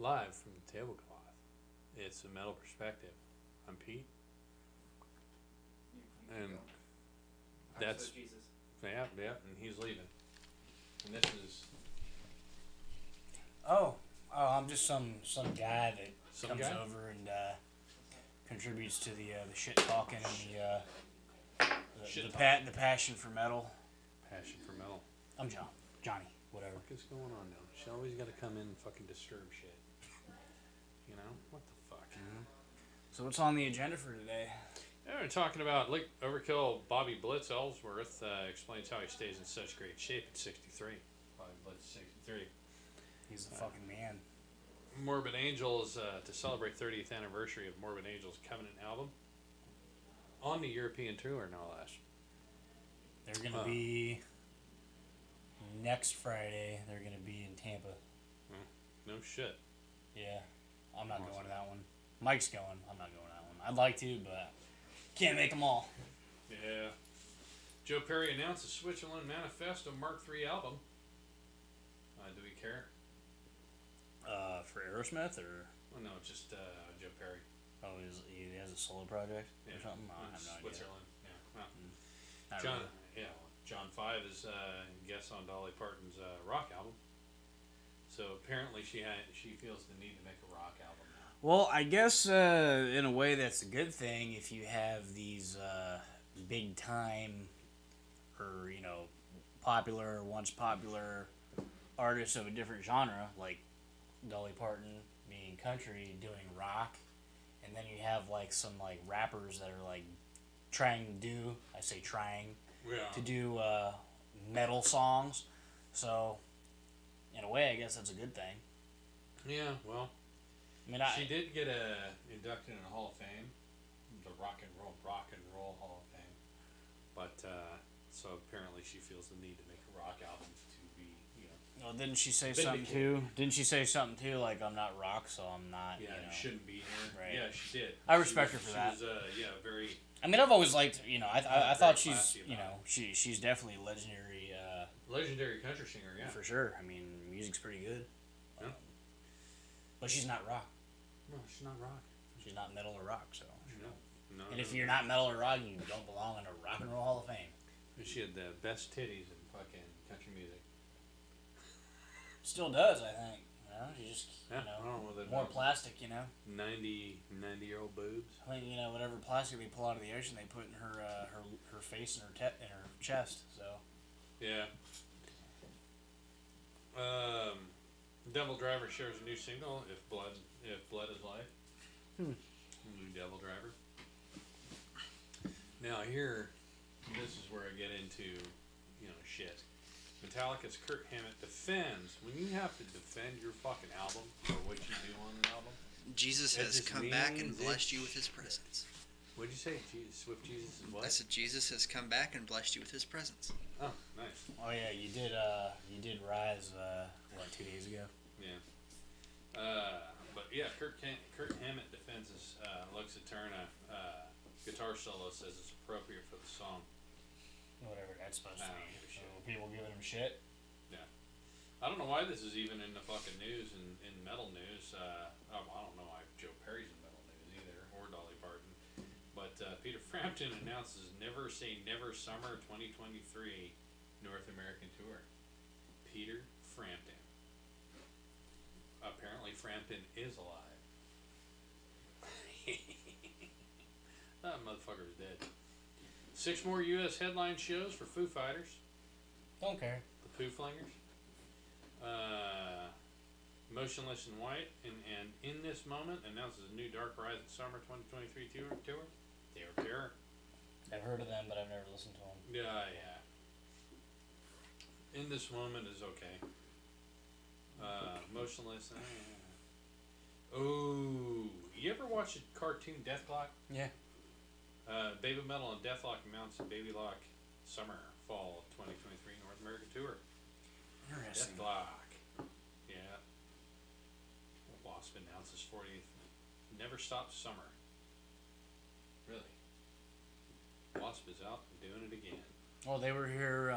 live from the tablecloth. It's a metal perspective. I'm Pete, and that's Jesus. yeah, and he's leaving. And this is Oh, I'm just some guy that Some comes guy? over and contributes to the shit talking and Shit the passion for metal. passion for metal. I'm Johnny, whatever. What is going on now? She always got to come in and fucking disturb shit. You know what the fuck? So what's on the agenda for today? Yeah, we're talking about Overkill. Bobby Blitz Ellsworth explains how he stays in such great shape at 63. Bobby Blitz 63. He's the fucking man. Morbid Angels to celebrate 30th anniversary of Morbid Angels' Covenant album on the European tour, no less. They're gonna be next Friday. They're gonna be in Tampa. No shit. Yeah, I'm not Awesome. going to that one. Mike's going. I'm not going to that one. I'd like to, but can't make them all. Yeah. Joe Perry announced the Switzerland Manifesto Mark III album. Do we care? For Aerosmith or Oh no, just Joe Perry. he has a solo project Yeah. or something. I have no idea. Switzerland. Yeah. Well, Not John. really. Yeah. John 5 is guest on Dolly Parton's rock album. So apparently she feels the need to make a rock album now. Well, I guess in a way that's a good thing if you have these big time or once popular artists of a different genre like Dolly Parton being country doing rock, and then you have like some like rappers that are like trying to do metal songs. So in a way, I guess that's a good thing. Yeah. Well, I mean, she did get inducted in the Hall of Fame, the Rock and Roll Hall of Fame. But so apparently she feels the need to make a rock album to be, Well, didn't she say Vindicated. something too? Didn't she say something too? Like, I'm not rock, so I'm not. yeah, you shouldn't be here. Right. Yeah, she did. I respect She her for was, that. She was, very. I mean, I've always liked. I Very thought she's. classy about She's definitely legendary. Legendary country singer, yeah. For sure. I mean, music's pretty good. Yeah. But she's not rock. No, she's not rock. She's not metal or rock. So. No. And if you're not metal or rock, you don't belong in a Rock and Roll Hall of Fame. She had the best titties in fucking country music. Still does, I think. She just Yeah, I don't know whether more those plastic. 90-year-old boobs. I think whatever plastic they pull out of the ocean, they put in her face and in her chest. So. Yeah. Devil Driver shares a new single, If Blood is Life. New Devil Driver. Now here, this is where I get into, shit. Metallica's Kirk Hammett defends, when you have to defend your fucking album or what you do on an album. Jesus That has just come back and means blessed it- you with his presence. What'd you say? Swift Jesus is what? I said Jesus has come back and blessed you with his presence. Oh, nice. Oh yeah, you did Rise 2 days ago. Yeah. But yeah, Kirk Hammett defends his Lux Eterna guitar solo, says it's appropriate for the song. Whatever that's supposed I to don't be. give a shit. People giving him shit. I don't know why this is even in the fucking news, in metal news. I don't know why Joe Perry's in metal news either, or Dolly Parton. But Peter Frampton announces Never Say Never Summer 2023 North American Tour. Peter Frampton. Apparently Frampton is alive. That motherfucker's dead. 6 more U.S. headline shows for Foo Fighters. Don't care. The Poo Flingers. Motionless in White and In This Moment announces a new Dark Horizon Summer 2023 tour. Terror. I've heard of them, but I've never listened to them. Yeah. In This Moment is okay. Motionless. Oh, you ever watch a cartoon Deathlock? Yeah. Baby Metal and Deathlock announce a Baby Lock Summer Fall 2023 North American tour. Interesting. Deathlock. Yeah. Wasp announces 40th Never Stop Summer. Really? Wasp is out and doing it again. Well, they were here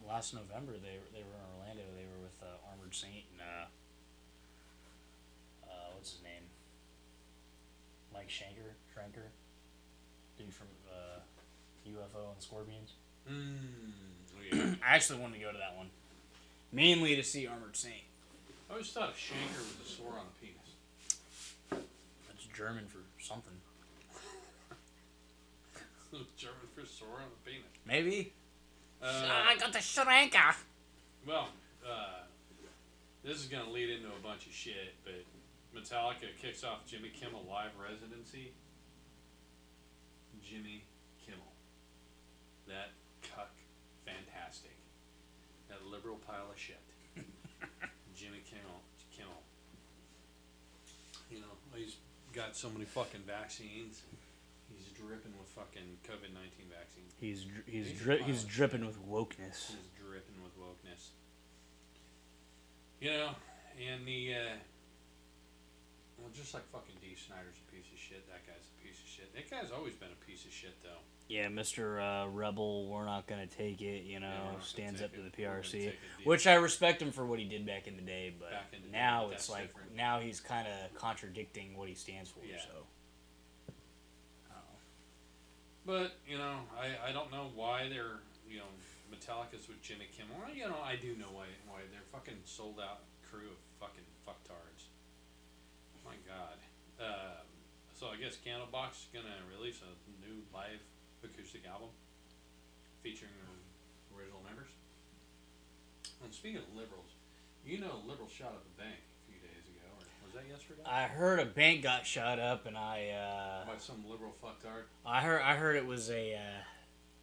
last November. They were in Orlando. They were with Armored Saint and Shranker, dude from UFO and Scorpions. Oh, yeah. I actually wanted to go to that one, mainly to see Armored Saint. I always thought a shanker was a sore on a penis. That's German for something. German for sore on the penis. Maybe. I got the Shranker. Well, this is going to lead into a bunch of shit, but Metallica kicks off Jimmy Kimmel Live residency. Jimmy Kimmel. That cuck fantastic. That liberal pile of shit. Jimmy Kimmel. You know, he's got so many fucking vaccines. He's dripping with fucking COVID-19 vaccine. He's dripping with wokeness. He's dripping with wokeness. You know, and well, just like fucking Dee Snider's a piece of shit, that guy's a piece of shit. That guy's always been a piece of shit, though. Yeah, Mr. Rebel, we're not gonna take it. You know, Yeah, we're not gonna stands take up to it. the We're gonna PRC, take it deep. which I respect him for what he did back in the day. But Back in the day, now but it's that's like different. now he's kind of contradicting what he stands for. Yeah. So. But, you know, I don't know why they're, you know, Metallica's with Jimmy Kimmel. Well, you know, I do know why they're fucking sold out crew of fucking fucktards. My God. So I guess Candlebox is going to release a new live acoustic album featuring original members. And speaking of liberals, you know, liberals shot up a bank a few days ago, or was that yesterday? I heard a bank got shot up, and I By some liberal fucktard. heard it was a.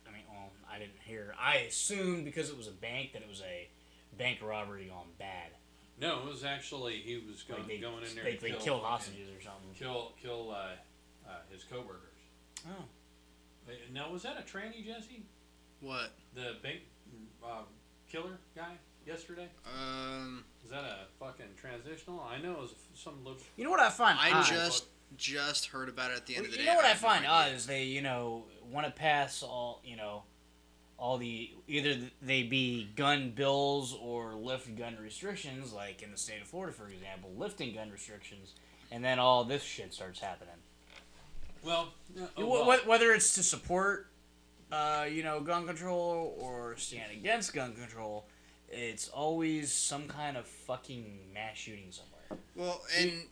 I mean, well, I didn't hear. I assumed because it was a bank that it was a bank robbery gone bad. No, it was actually he was going Like in there they to killed hostages or something. kill his coworkers. Oh. Now was that a tranny, Jesse? What? The bank killer guy yesterday? Is that a fucking transitional? I know it was some little. You know what I find I odd? just heard about it at the end of the day. You know what I have no find odd idea. is they, want to pass all the either they be gun bills or lift gun restrictions, like in the state of Florida, for example, lifting gun restrictions, and then all this shit starts happening. Well, Whether it's to support, gun control or stand against gun control, it's always some kind of fucking mass shooting somewhere. Well, and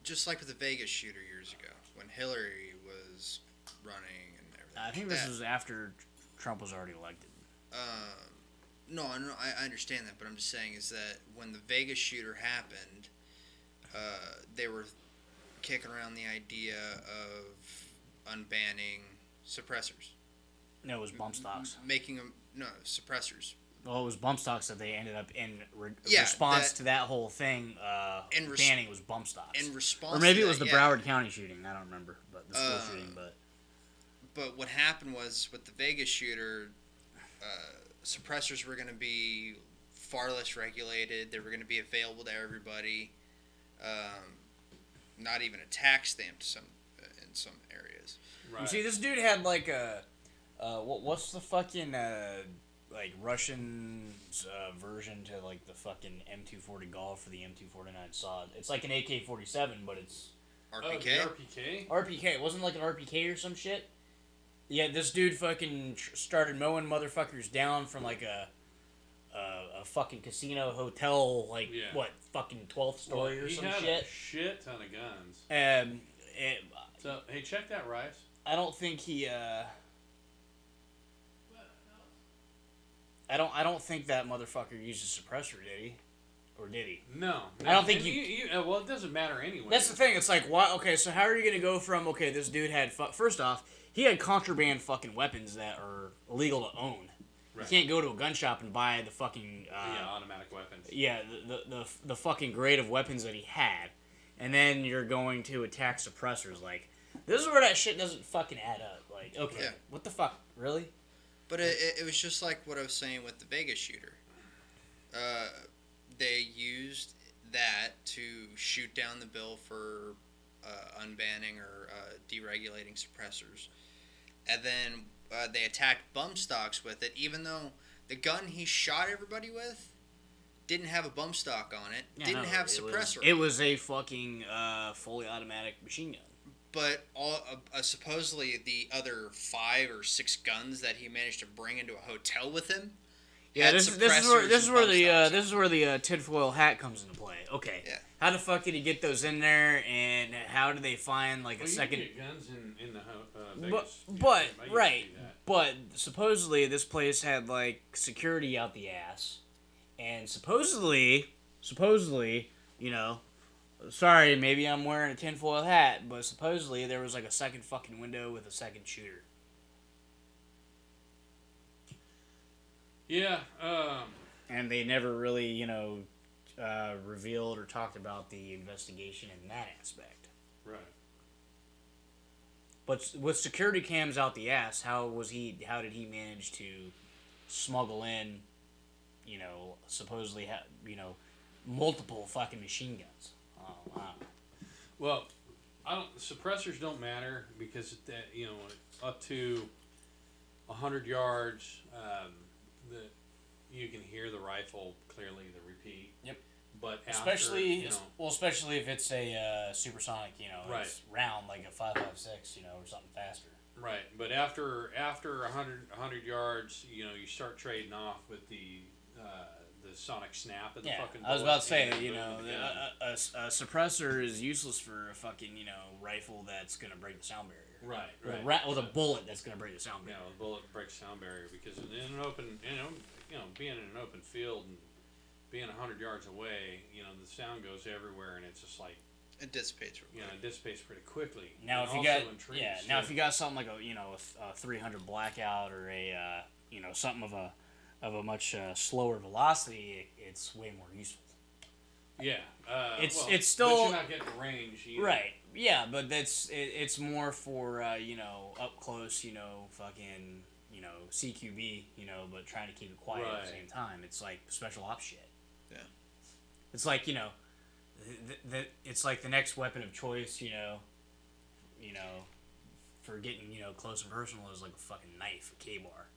just like with the Vegas shooter years ago, when Hillary was running and everything. I think this was after Trump was already elected. No, I understand that, but I'm just saying is that when the Vegas shooter happened, they were kicking around the idea of unbanning suppressors. No, it was bump stocks. Making them, no, suppressors. Well, it was bump stocks that they ended up in Yeah, response to that whole thing. Banning was bump stocks. In response or maybe to it was that, the yeah. Broward County shooting. I don't remember, but the school shooting. But what happened was with the Vegas shooter, suppressors were going to be far less regulated. They were going to be available to everybody. Not even a tax stamp in some areas. right. You see, this dude had like a what's the fucking like Russian version to like the fucking M240 Golf or the M249 Saab. It's like an AK-47, but it's RPK? RPK? RPK. It wasn't like an RPK or some shit. Yeah, this dude fucking started mowing motherfuckers down from like a fucking casino hotel, like Yeah. what, fucking 12th story or he some had shit. a shit ton of guns. It, So hey, check that, Rice. I don't think he. I don't think that motherfucker used a suppressor, did he? Or did he? No, I don't think And you- well, it doesn't matter anyway. That's the thing. It's like, why? Okay, so how are you gonna go from this dude had first off, he had contraband fucking weapons that are illegal to own. Right. You can't go to a gun shop and buy the fucking automatic weapons. yeah, the fucking grade of weapons that he had, and then you're going to attack suppressors. Like, this is where that shit doesn't fucking add up. Like, okay, Yeah. what the fuck, really? But it was just like what I was saying with the Vegas shooter. They used that to shoot down the bill for unbanning or deregulating suppressors. And then they attacked bump stocks with it, even though the gun he shot everybody with didn't have a bump stock on it, Yeah, didn't no, have it suppressor. It was a fucking fully automatic machine gun. but all supposedly the other 5 or 6 guns that he managed to bring into a hotel with him. Yeah, had this is suppressors where and the bump stocks. this is where the tinfoil hat comes into play. Okay. Yeah. How the fuck did he get those in there, and how did they find like a Well, you second? can get guns in the But Vegas. Yeah, but I used to right, do that. but supposedly this place had like security out the ass, and supposedly, you know, sorry, maybe I'm wearing a tinfoil hat, but supposedly there was like a second fucking window with a second shooter. Yeah. And they never really, revealed or talked about the investigation in that aspect. Right. But with security cams out the ass, how did he manage to smuggle in, supposedly, multiple fucking machine guns? Oh, wow. Well, suppressors don't matter because up to 100 yards, you can hear the rifle clearly, the repeat. Yep. But Especially after, especially if it's a supersonic, Right. it's round like a 5.56, or something faster. right. But after 100 yards, you start trading off with the sonic snap of the Yeah, fucking. I was bullet about to say, and the boom of the gun. a suppressor is useless for a fucking, rifle that's gonna break the sound barrier. Right. With a bullet that's gonna break the sound barrier. The bullet breaks sound barrier because in an open, being in an open field and being 100 yards away, the sound goes everywhere and it's just like, It dissipates. it dissipates pretty quickly. Now, And if you also got in trees, if you got something like a 300 blackout or a something of a much slower velocity, it's way more useful. yeah, it's still- but you're not getting range either. Right. Yeah, but it's more for up close, fucking CQB, but trying to keep it quiet at the Right. same time. It's like special ops shit. Yeah. It's like it's like the next weapon of choice, for getting close and personal is like a fucking knife, a K-bar.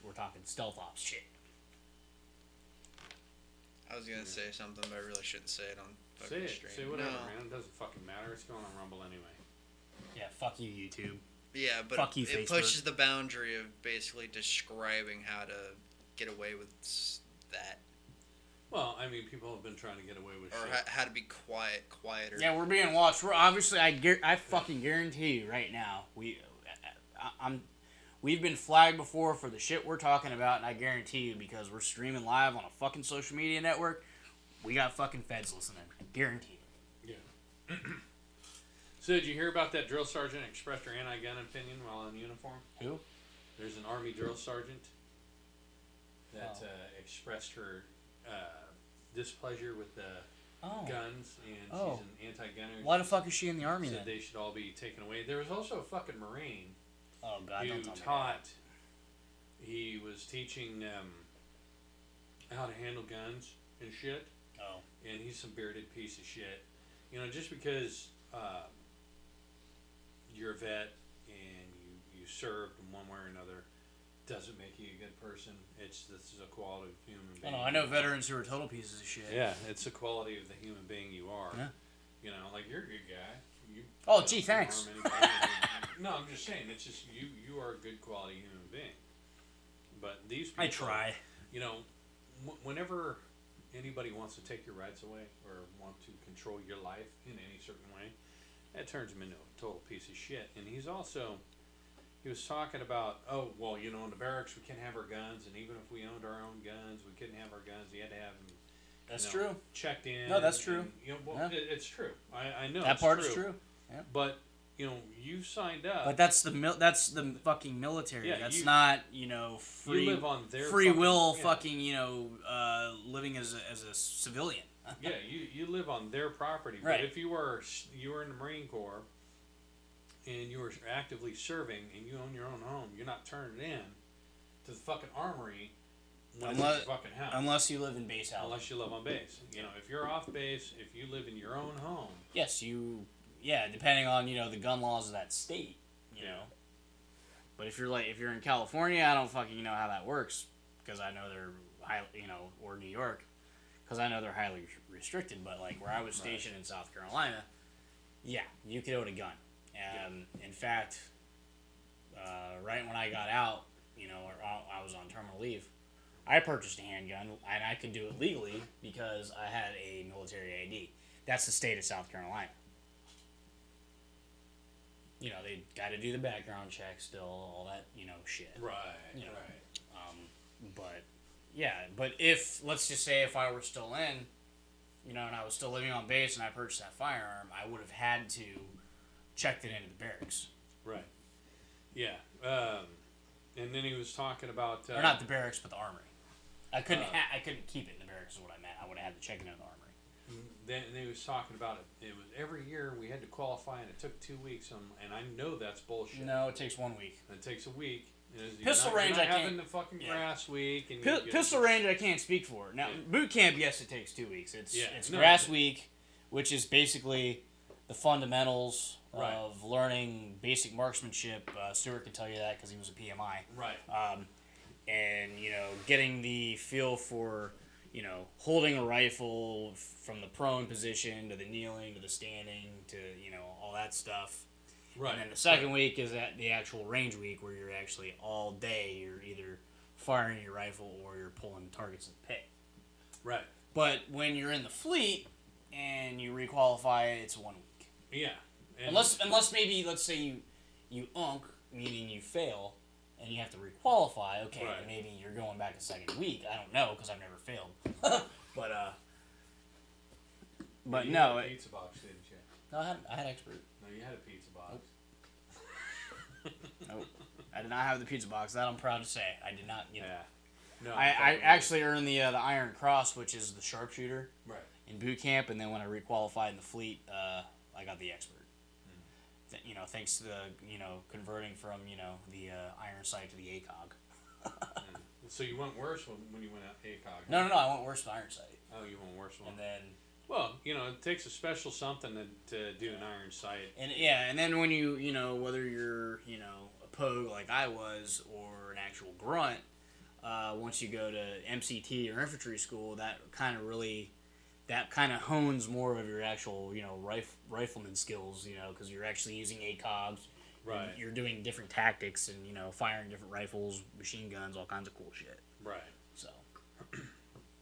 We're talking stealth ops shit. I was gonna say something, but I really shouldn't say it on Say fucking it. stream. Say whatever, No. man. It doesn't fucking matter. It's going on Rumble anyway. Yeah, fuck you, YouTube. Yeah, but Fuck you, it Facebook. pushes the boundary of basically describing how to get away with that, Well, I mean, people have been trying to get away with or shit. how to be quieter. Yeah, we're being watched. We're obviously. I fucking guarantee you right now. We've been flagged before for the shit we're talking about, and I guarantee you because we're streaming live on a fucking social media network, we got fucking feds listening. I guarantee you. Yeah. So, did you hear about that drill sergeant expressed her anti-gun opinion while in uniform? Who? There's an Army drill sergeant that Oh. expressed her displeasure with the Oh. guns, and Oh. she's an anti-gunner. Why the fuck is she in the army Said then? they should all be taken away. There was also a fucking Marine Oh god, who don't tell me taught. He was teaching how to handle guns and shit. that. Oh. And he's some bearded piece of shit. Just because you're a vet and you served in one way or another doesn't make you a good person. This is a quality of human I being. know. I know veterans who are total pieces of shit. Yeah, it's a quality of the human being you are. Yeah. Like you're a good guy. Oh, don't gee, thanks. harm anybody. No, I'm just saying. It's just you are a good quality human being. But these people, I try. Whenever anybody wants to take your rights away or want to control your life in any certain way, that turns him into a total piece of shit. And he was talking about, in the barracks we can't have our guns, and even if we owned our own guns, we couldn't have our guns. You had to have them. That's true. Checked in. No, that's true. And, it's true. I know That it's part is true. Yeah. But you signed up. But that's the fucking military. Yeah, that's you- not free. You live on their free fucking- will, yeah. fucking living as a civilian. Yeah, you live on their property. Right. But if you were in the Marine Corps and you were actively serving and you own your own home, you're not turning it in to the fucking armory when it's Unless- your fucking house. Unless you live in base housing. Unless you live on base. If you're off base, if you live in your own home, Yes, depending on the gun laws of that state, you Yeah. know. But if you're in California, I don't fucking know how that works because I know they're or New York, because I know they're highly restricted. But like where I was stationed in South Carolina, Yeah, you could own a gun. In fact, right when I got out, or I was on terminal leave, I purchased a handgun, and I could do it legally because I had a military ID. That's the state of South Carolina. They got to do the background check still, all that, shit. Right. You know. Right. But if, let's just say if I were still in, and I was still living on base and I purchased that firearm, I would have had to check it into the barracks. Right. Yeah. And then he was talking about Or not the barracks, but the armory. I couldn't keep it in the barracks is what I meant. I would have had to check it into the armory. Then he was talking about it. It was every year we had to qualify, and it took 2 weeks. And I know that's bullshit. No, it takes 1 week. It takes a week. Pistol range, I can't. Having the fucking grass week. And Pistol range, I can't speak for. Now, boot camp, yes, it takes 2 weeks. It's grass week, which is basically the fundamentals of learning basic marksmanship. Stuart can tell you that because he was a PMI. Right. And getting the feel for holding a rifle from the prone position to the kneeling to the standing to all that stuff. Right. And then the second week is at the actual range week where you're actually all day you're either firing your rifle or you're pulling targets in the pit. Right. But when you're in the fleet and you requalify, it's 1 week. Yeah. And Unless maybe let's say you meaning you fail and you have to requalify. Okay, right. Maybe you're going back a second week. I don't know because I've never failed. But you no. had a pizza box, didn't you? No, I had expert. No, you had a pizza box. Nope. I did not have the pizza box. That I'm proud to say. I did not. Yeah. No. I actually earned the Iron Cross, which is the sharpshooter. Right. In boot camp, and then when I requalified in the fleet, I got the expert. Thanks to the converting from the iron sight to the ACOG. So you went worse when you went out ACOG? No, I went worse with iron sight. Oh, you went worse one. And then. Well, it takes a special something to do an iron sight. And then when you whether you're a pogue like I was or an actual grunt, once you go to MCT or infantry school, that kind of hones more of your actual rifleman skills, because you're actually using ACOGs. Right. You're doing different tactics and firing different rifles, machine guns, all kinds of cool shit. Right. So.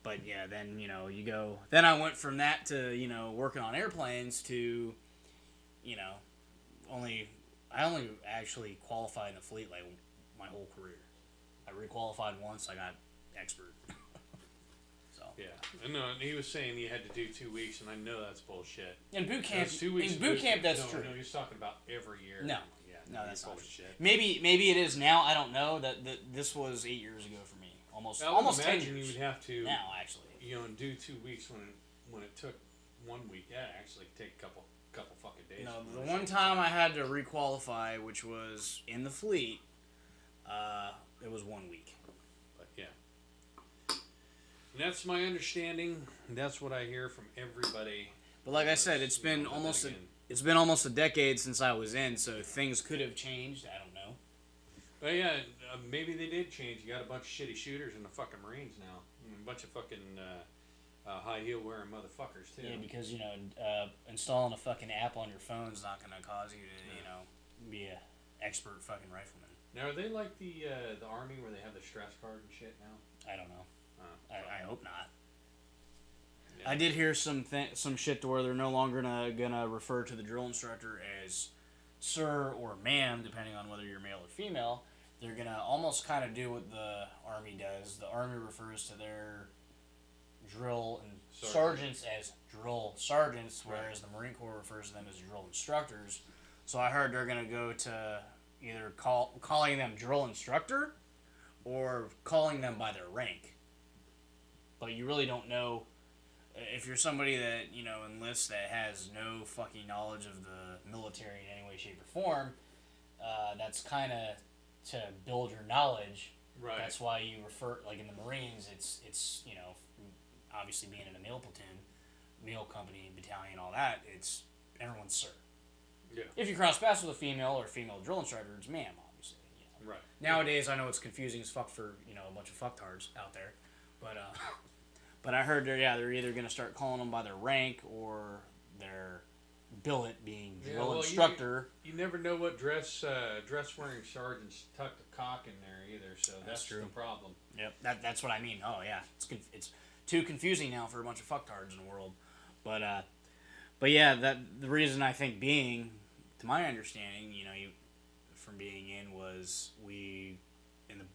But yeah, then you go. Then I went from that to working on airplanes to, I only actually qualified in the fleet like my whole career. I requalified once. I got expert. So yeah, and he was saying you had to do 2 weeks, and I know that's bullshit. In boot camp, That's 2 weeks. in boot camp, that's no, true. No, he's talking about every year. No. Yeah. No, that's not bullshit. Maybe it is now. I don't know. That this was 8 years ago for me. Almost 10 imagine years. you would have to Now actually. Do 2 weeks when it took 1 week. Yeah, actually take a couple fucking days. The one time I had to requalify, which was in the fleet, it was 1 week. But yeah, and that's my understanding. That's what I hear from everybody. But like I said, it's been almost a decade since I was in, so things could have changed. I don't know. But yeah, maybe they did change. You got a bunch of shitty shooters in the fucking Marines now. A bunch of fucking high heel wearing motherfuckers too. Yeah, because installing a fucking app on your phone is not going to cause you to be a expert fucking rifleman. Now, are they like the Army where they have the stress card and shit now? I don't know. I hope not. Yeah. I did hear some shit to where they're no longer gonna refer to the drill instructor as sir or ma'am, depending on whether you're male or female. They're gonna almost kind of do what the Army does. The Army refers to their drill and sergeants as drill sergeants, whereas the Marine Corps refers to them as drill instructors. So I heard they're gonna go to either calling them drill instructor or calling them by their rank. But you really don't know if you're somebody that enlists that has no fucking knowledge of the military in any way, shape, or form. That's kind of to build your knowledge. Right. That's why you refer, like in the Marines, it's obviously being in a male platoon, male company, battalion, all that. It's everyone's sir. Yeah. If you cross paths with a female or female drill instructor, it's ma'am, obviously. Right. Nowadays, I know it's confusing as fuck for a bunch of fucktards out there, but I heard they're either going to start calling them by their rank or their billet being Yeah, drill well, instructor. You never know what dress wearing sergeants tuck the cock in there either, so that's true. the problem. Yep, that's what I mean. Oh yeah, it's too confusing now for a bunch of fucktards in the world, but yeah, that the reason I think being, to my understanding, from being in was we in the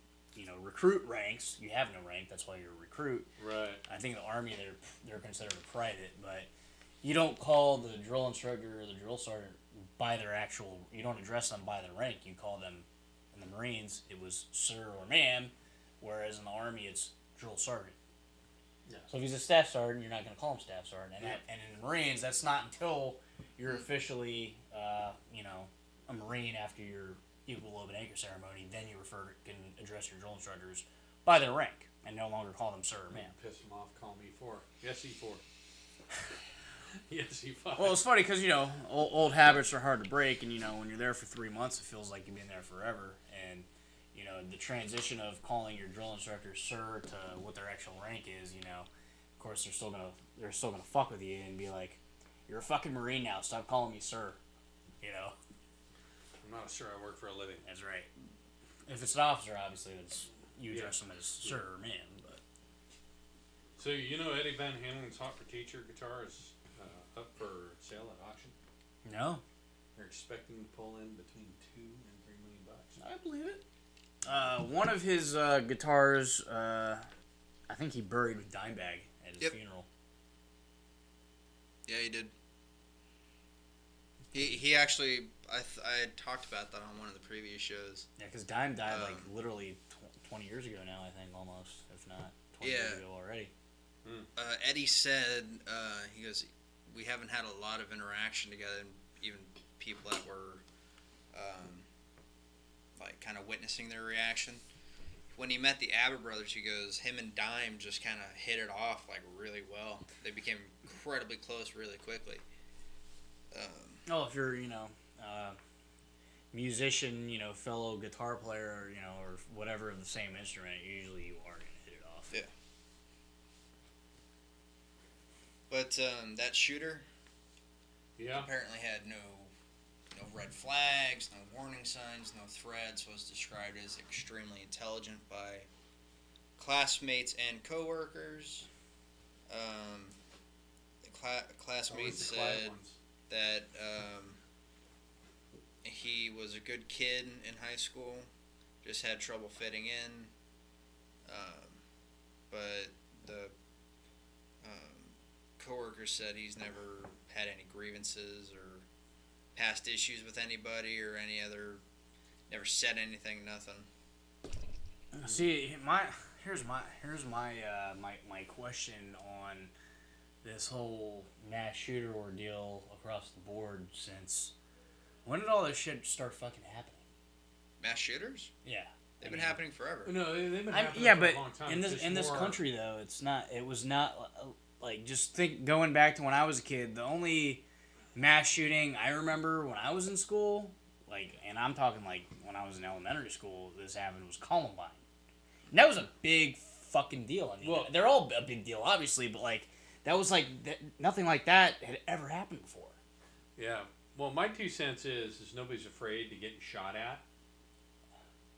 recruit ranks. You have no rank, that's why you're a recruit. Right. I think the army they're considered a private, but you don't call the drill instructor or the drill sergeant by their actual. You don't address them by their rank. You call them. In the Marines, it was sir or ma'am, whereas in the Army, it's drill sergeant. Yeah. So if he's a staff sergeant, you're not going to call him staff sergeant. And in the Marines, that's not until you're officially, a Marine after your equal lobe and anchor ceremony. Then you can address your drill instructors by their rank and no longer call them sir or ma'am. Piss him off. Call me E4. Yes, E4. Yes, E5. Well, it's funny because old habits are hard to break, and when you're there for 3 months, it feels like you've been there forever. And the transition of calling your drill instructor sir to what their actual rank is, of course they're still gonna fuck with you and be like, "You're a fucking Marine now. Stop calling me sir." I'm not sure I work for a living. That's right. If it's an officer, obviously, you address them as sir or ma'am. But So Eddie Van Halen's Hot for Teacher guitar is up for sale at auction. no, They're expecting to pull in between $2 and $3 million. I believe it. One of his guitars, I think he buried with Dimebag at his funeral. Yeah, he did. He actually, I had talked about that on one of the previous shows. Yeah, because Dime died literally 20 years ago now, I think, almost, if not 20 years ago already. Eddie said, he goes, we haven't had a lot of interaction together, and even people that were, kind of witnessing their reaction. When he met the Abbott brothers, he goes, him and Dime just kind of hit it off, really well. They became incredibly close really quickly. If you're, musician, fellow guitar player, or whatever of the same instrument, usually you are going to hit it off. Yeah. But that shooter apparently had no red flags, no warning signs, no threats, was described as extremely intelligent by classmates and coworkers. The classmates said that he was a good kid in high school, just had trouble fitting in, but the coworkers said he's never had any grievances or past issues with anybody or never said anything, nothing. See, here's my question on this whole mass shooter ordeal across the board. Since when did all this shit start fucking happening? Mass shooters? Yeah, they've been happening forever. No, they've been happening yeah, for but a long time. in this country though, it was not just think going back to when I was a kid. The only mass shooting I remember when I was in school, and I'm talking when I was in elementary school, this happened, was Columbine. And that was a big fucking deal. I mean, they're all a big deal, obviously, but that was nothing like that had ever happened before. Yeah. Well, my 2 cents is nobody's afraid to getting shot at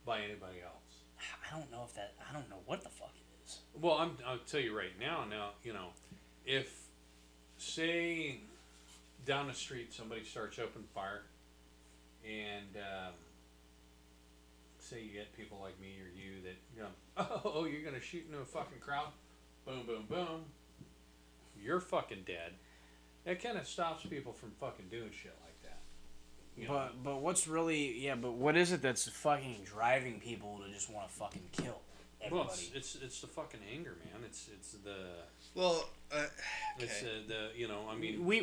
by anybody else. I don't know what the fuck it is. Well, I'll tell you right now. If say down the street somebody starts open fire, and say you get people like me or you that you're gonna shoot into a fucking crowd, boom, boom, boom, you're fucking dead. That kind of stops people from fucking doing shit like that. But what's really but what is it that's fucking driving people to just want to fucking kill everybody? Well, it's the fucking anger, man. It's the it's I mean we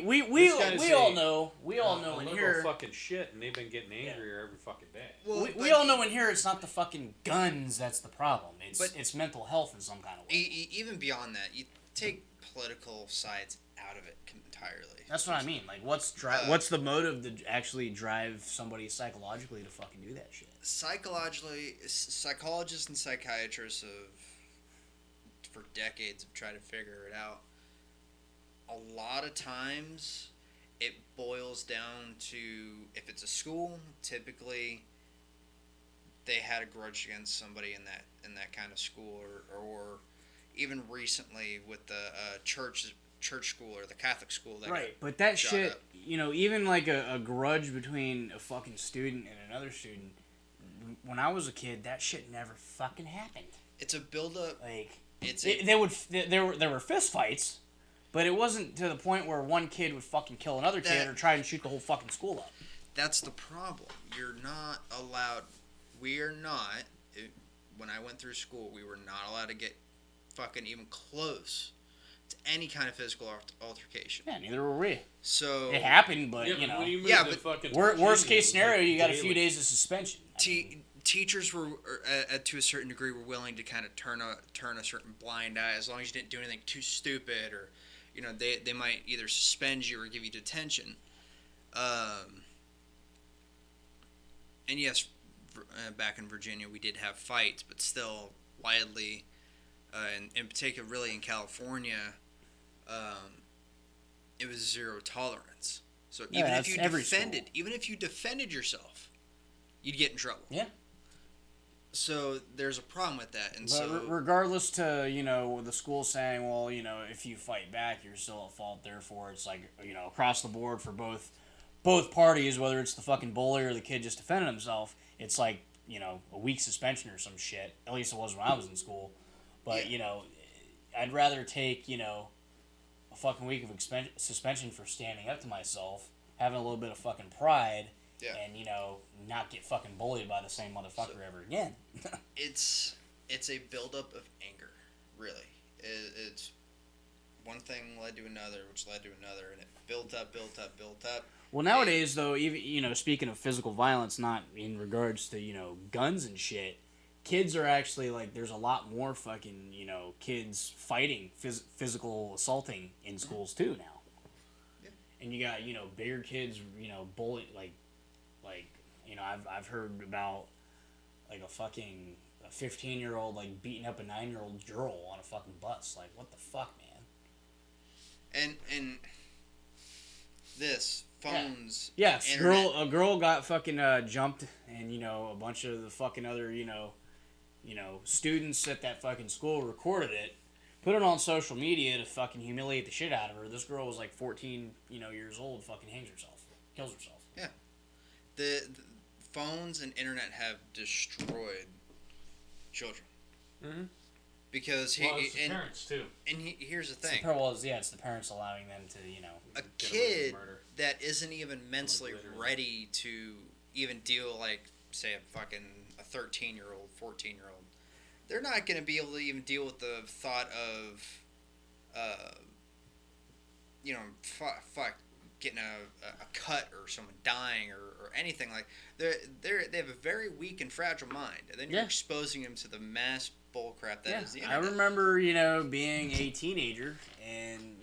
all know in here fucking shit, and they've been getting angrier every fucking day. Well, we all know in here it's not the fucking guns that's the problem. It's mental health in some kind of way. Even beyond that, you take political sides out of it entirely. That's what I mean. What's the motive to actually drive somebody psychologically to fucking do that shit? Psychologically, psychologists and psychiatrists for decades have tried to figure it out. A lot of times, it boils down to, if it's a school, typically they had a grudge against somebody in that kind of school, or even recently with the church school or the Catholic school that Right, but that shot shit, up. even like a grudge between a fucking student and another student. When I was a kid, that shit never fucking happened. It's a build-up. Like, It's there were fist fights, but it wasn't to the point where one kid would fucking kill another kid or try and shoot the whole fucking school up. That's the problem. You're not allowed. We are not. When I went through school, we were not allowed to get fucking even close to any kind of physical altercation. Yeah, neither were we. So It happened, but Yeah, but when you move Yeah, to but fucking worst Virginia, case it was, scenario, like, you got a few daily. days of suspension. I mean, teachers were, to a certain degree, were willing to kind of turn a certain blind eye as long as you didn't do anything too stupid, or they might either suspend you or give you detention. And yes, back in Virginia we did have fights, but still widely, and in particular, really in California, it was zero tolerance. So Yeah, even if that's you every defended yourself, you'd get in trouble. Yeah. So there's a problem with that, and But so regardless to, the school saying, well, if you fight back, you're still at fault. Therefore, it's like, across the board for both parties, whether it's the fucking bully or the kid just defending himself, it's like, a week suspension or some shit. At least it was when I was in school. But, I'd rather take, a fucking week of suspension for standing up to myself, having a little bit of fucking pride, Yeah. and, not get fucking bullied by the same motherfucker ever again. it's a buildup of anger, really. It's one thing led to another, which led to another, and it built up. Well, nowadays, though, even speaking of physical violence, not in regards to guns and shit, kids are actually like there's a lot more fucking kids fighting physical assaulting in schools too now. Yeah. And you got bigger kids bully like I've heard about like a 15-year-old like beating up a 9-year-old girl on a fucking bus. Like, what the fuck, man? And this phones. Yes, internet. a girl got fucking jumped, and a bunch of the fucking other students at that fucking school recorded it, put it on social media to fucking humiliate the shit out of her. This girl was like 14 years old, fucking hangs herself, kills herself. Yeah, the phones and internet have destroyed children. Mm-hmm. Because Well, it's the parents too. here's the It's thing. it's the parents allowing them to A Get away with kid murder. that isn't even mentally literally. ready to even deal, like, say, a 13-year-old, 14-year-old, they're not going to be able to even deal with the thought of, fuck, getting a cut or someone dying or anything. Like, they have a very weak and fragile mind, and then you're Yeah. exposing them to the mass bullcrap that is the I internet. remember being a teenager and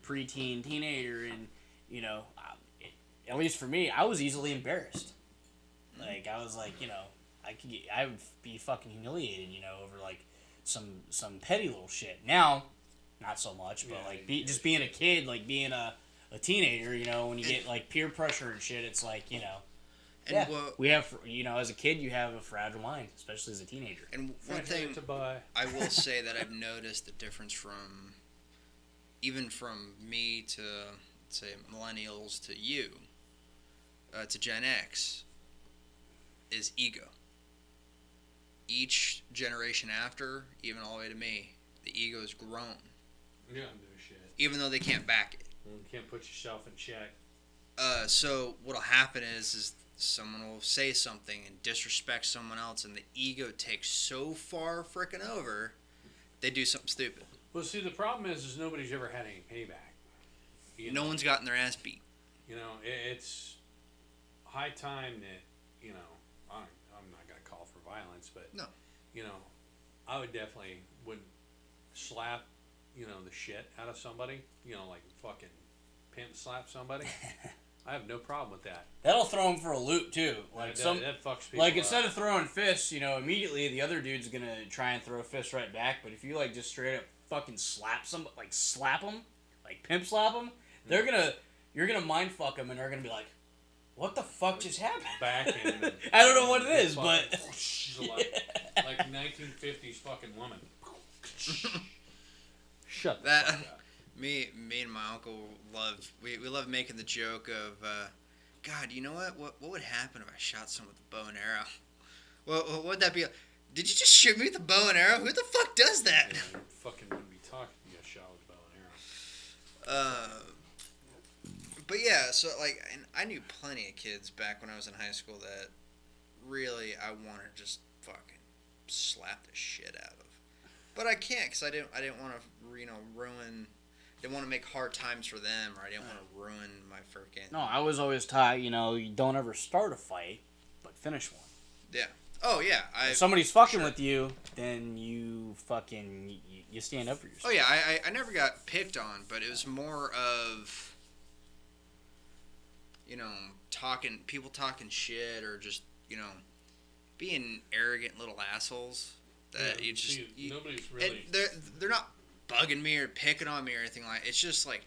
preteen teenager, and at least for me, I was easily embarrassed. Like, I was like, I would be fucking humiliated, over like some petty little shit. Now, not so much, but Yeah, like yeah. being a kid, like being a teenager, when you get like peer pressure and shit, it's like And what- we have as a kid you have a fragile mind, especially as a teenager. And one Franchise thing to buy. I will say that I've noticed the difference from me to, say, millennials to you, to Gen X, is ego. Each generation after, even all the way to me, the ego has grown, You don't do shit. even though they can't back it. You can't put yourself in check. So what'll happen is someone will say something and disrespect someone else, and the ego takes so far frickin' over, they do something stupid. Well, see, the problem is nobody's ever had any payback. No one's gotten their ass beat. It's high time that, I'm not going to call for violence, but, No. I would definitely would slap, the shit out of somebody, like fucking pimp slap somebody. I have no problem with that. That'll throw them for a loop too. Like that fucks people like up. instead of throwing fists, immediately the other dude's gonna try and throw a fist right back. But if you just straight up fucking slap them, like pimp slap them, they're gonna you're gonna mind fuck them, and they're gonna be like, "What the fuck just happened?" Back in. I don't know what it is, but like 1950s fucking woman. Shut the That fuck up. me and my uncle we love making the joke of God, you know what would happen if I shot someone with a bow and arrow? What would that be? Did you just shoot me with a bow and arrow? Who the fuck does that? Yeah, you fucking wouldn't be talking to you a shot with a bow and arrow. But yeah, so like, and I knew plenty of kids back when I was in high school that really I want to just fucking slap the shit out of, but I can't because I didn't want to ruin. Didn't want to make hard times for them, or I didn't want to ruin my freaking. no, I was always taught, you don't ever start a fight, but finish one. Yeah. Oh yeah. If somebody's fucking sure. with you, then you fucking you stand up for yourself. Oh yeah, I never got picked on, but it was more of people talking shit or just being arrogant little assles that Nobody's really. and they're not bugging me or picking on me or anything like. It's just like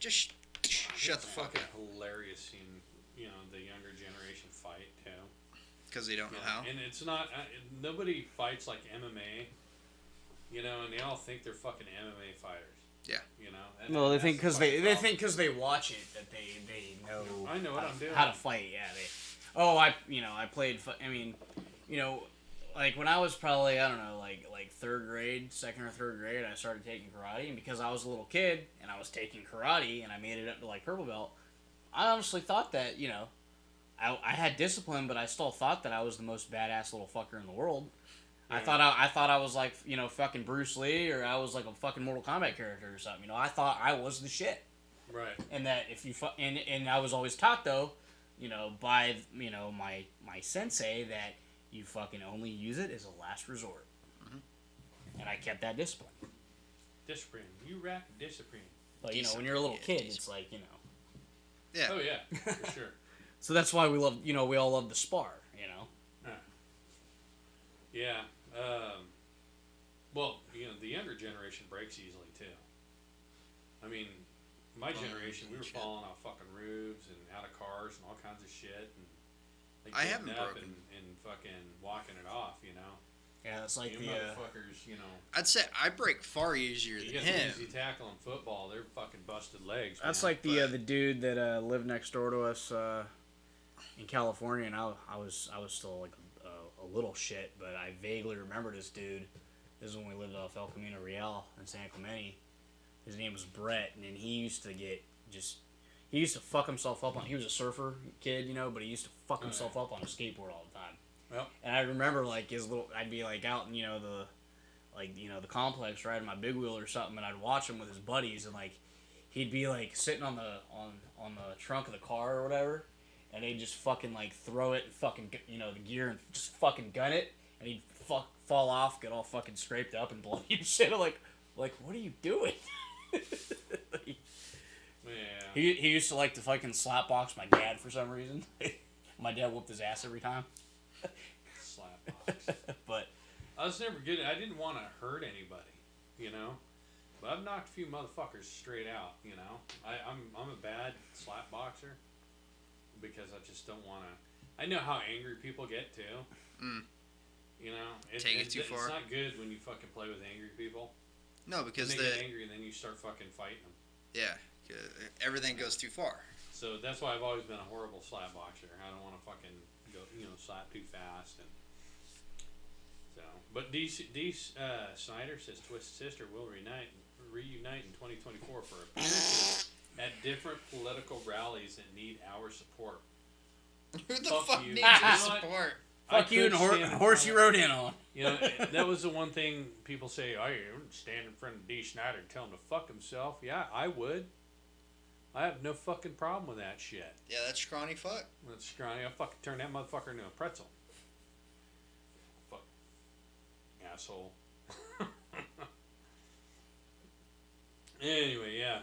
shut the fuck fucking up hilarious seeing the younger generation fight too. because they don't know how. And it's not nobody fights like MMA, and they all think they're fucking MMA fighters. Yeah. Well, they think because because they watch it that they know. I know what I'm doing. How to fight? Yeah. I played. Like when I was probably I don't know like third grade, second or third grade, I started taking karate, and because I was a little kid and I was taking karate and I made it up to like purple belt, I honestly thought that I had discipline, but I still thought that I was the most badass little fucker in the world. Yeah. I thought I was like fucking Bruce Lee, or I was like a fucking Mortal Kombat character or something. I thought I was the shit. Right. And that if you and I was always taught though, by my sensei that you fucking only use it as a last resort. Mm-hmm. And I kept that discipline. Discipline. You rack discipline. But when you're a little kid, it's like Yeah. Oh yeah, for sure. So that's why we love we all love to spar. Yeah. Well, the younger generation breaks easily too. I mean, my generation, we were shit. falling off fucking roofs and out of cars and all kinds of shit, and like, I getting haven't up broken. and fucking walking it off. Yeah, it's like You the motherfuckers, I'd say I break far easier you than get him. the easy tackle in football, they're fucking busted legs. that's man. like the dude that lived next door to us in California, and I was still like a little shit, but I vaguely remember this dude. This is when we lived off El Camino Real in San Clemente. His name was Brett, and then he used to fuck himself up on. He was a surfer kid, but he used to fuck himself up on a skateboard all the time. Well, And I remember like I'd be like out in the complex riding my big wheel or something, and I'd watch him with his buddies, and like he'd be like sitting on the trunk of the car or whatever, and they'd just fucking like throw it and fucking the gear and just fucking gun it, and he'd fall off, get all fucking scraped up and bloody and shit. I'm like what are you doing? yeah. He used to like to fucking slap box my dad for some reason. My dad whooped his ass every time. Slap box. But I was never good. I didn't want to hurt anybody, But I've knocked a few motherfuckers straight out, I'm a bad slap boxer because I just don't want to. I know how angry people get too. Mm. Take it too far. It's not good when you fucking play with angry people. No, because they get angry and then you start fucking fighting them. yeah, everything goes too far. So that's why I've always been a horrible slap boxer. I don't want to fucking go, slap too fast and. So, but D. Snyder says Twisted Sister will reunite in 2024 for appearances at different political rallies that need our support. Who the Fuck fuck you. needs You your know what? support? fuck you and horse you rode in on. That was the one thing people say, I wouldn't stand in front of D. Snyder and tell him to fuck himself. Yeah, I would. I have no fucking problem with that shit. Yeah, that's scrawny fuck. That's scrawny. I'll fucking turn that motherfucker into a pretzel. Fuck. Asshole. Anyway, yeah.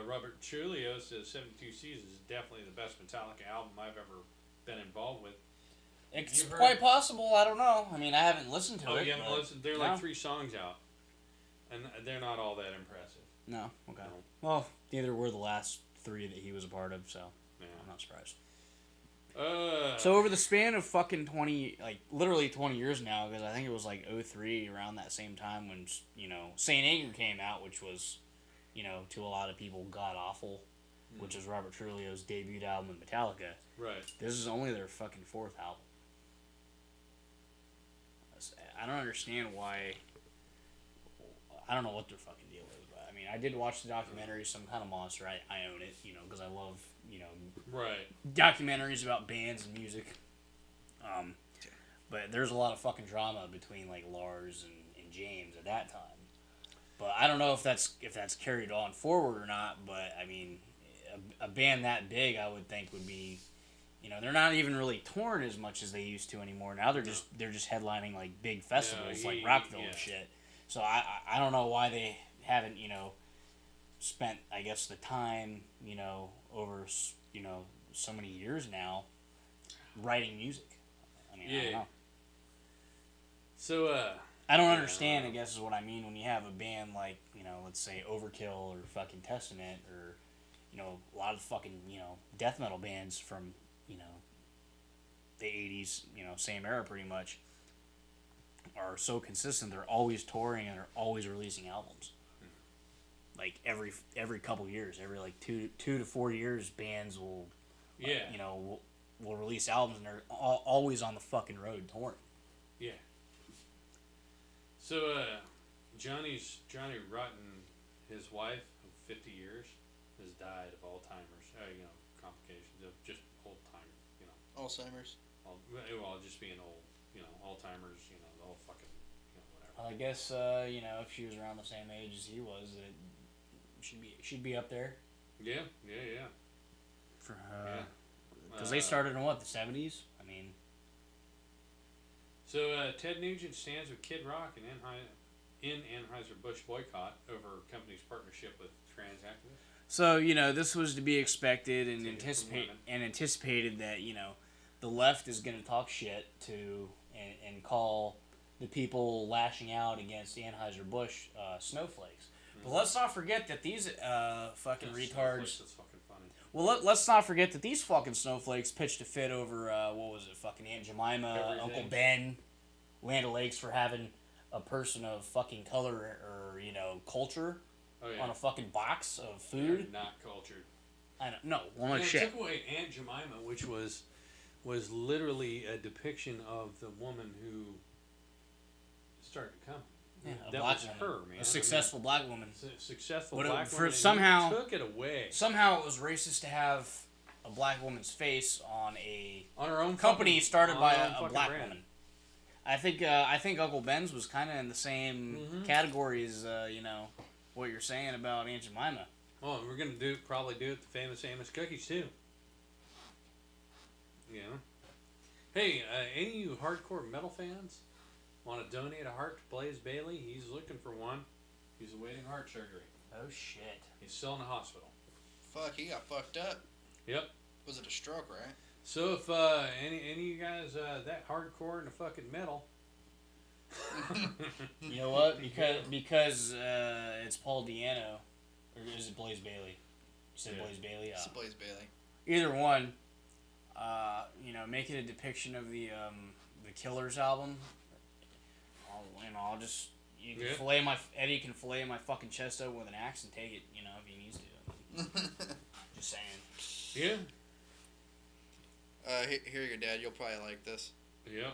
Robert Trulio says 72 Seasons is definitely the best Metallica album I've ever been involved with. It's You've heard quite it. possible. I don't know. I mean, I haven't listened to Oh, it. you haven't but- listened? There are No. like 3 songs out. And they're not all that impressive. No. Okay. No. Well, neither were the last 3 that he was a part of, so Yeah. I'm not surprised. So over the span of fucking 20, like, literally 20 years now, because I think it was, like, 03, around that same time when, St. Anger came out, which was, to a lot of people, god-awful, which is Robert Trujillo's debut album in Metallica. Right. This is only their fucking 4th album. I don't understand why. I don't know what their fucking deal is, but I mean, I did watch the documentary, Some Kind of Monster. I own it, because I love, Right. documentaries about bands and music. But there's a lot of fucking drama between like Lars and James at that time. But I don't know if that's carried on forward or not. But I mean, a band that big, I would think would be, they're not even really touring as much as they used to anymore. Now they're just headlining like big festivals like Rockville and shit. So I don't know why they haven't spent, I guess, the time over so many years now writing music. I mean, I don't know. So I don't understand, I guess is what I mean, when you have a band like, let's say Overkill or fucking Testament or, a lot of fucking, death metal bands from, the 80s, same era pretty much, are so consistent. They're always touring and they're always releasing albums. Like every couple years, every like 2 to 4 years, bands will, will release albums and they're always on the fucking road touring. Yeah. So Johnny Rotten, his wife of 50 years, has died of Alzheimer's. Complications of just old time. Alzheimer's. Well, just being old. Alzheimer's. The whole fucking. Whatever. I guess if she was around the same age as he was, she'd be up there. Yeah. For because they started in what, the 70s? I mean. So Ted Nugent stands with Kid Rock in Anheuser-Busch boycott over company's partnership with trans activists. So this was to be expected and anticipated that the left is going to talk shit to and call the people lashing out against Anheuser-Busch snowflakes. But let's not forget that these fucking retards. That's fucking funny. Well, let's not forget that these fucking snowflakes pitched a fit over what was it, fucking Aunt Jemima, Everything. Uncle Ben, Land O'Lakes for having a person of fucking color or culture on a fucking box of food. They're not cultured. I don't know. Well, no They shit. took away Aunt Jemima, which was literally a depiction of the woman who started to come. Yeah, a that black was woman. her, man. A successful black woman. Successful But black for woman. and somehow- you took it away Somehow it was racist to have a black woman's face on a on her own company fucking- started on by her own a fucking black brand. woman. I think Uncle Ben's was kind of in the same category as what you're saying about Aunt Jemima. Well, we're gonna probably do it the famous Amos Cookies too. Hey, any of you hardcore metal fans want to donate a heart to Blaze Bailey? He's looking for one. He's awaiting heart surgery. Oh shit. He's still in the hospital. Fuck, he got fucked up. Yep. Was it a stroke, right? So if any of you guys that hardcore into fucking metal, You know what? Because it's Paul Diano, or is it Blaze Bailey? You said Yeah. Blaze Bailey. It's Blaze Bailey. Either one. Make it a depiction of the Killers album. I'll just Eddie can fillet my fucking chest open with an axe and take it. If he needs to. Just saying. yeah, Here you go, Dad. You'll probably like this. yeah,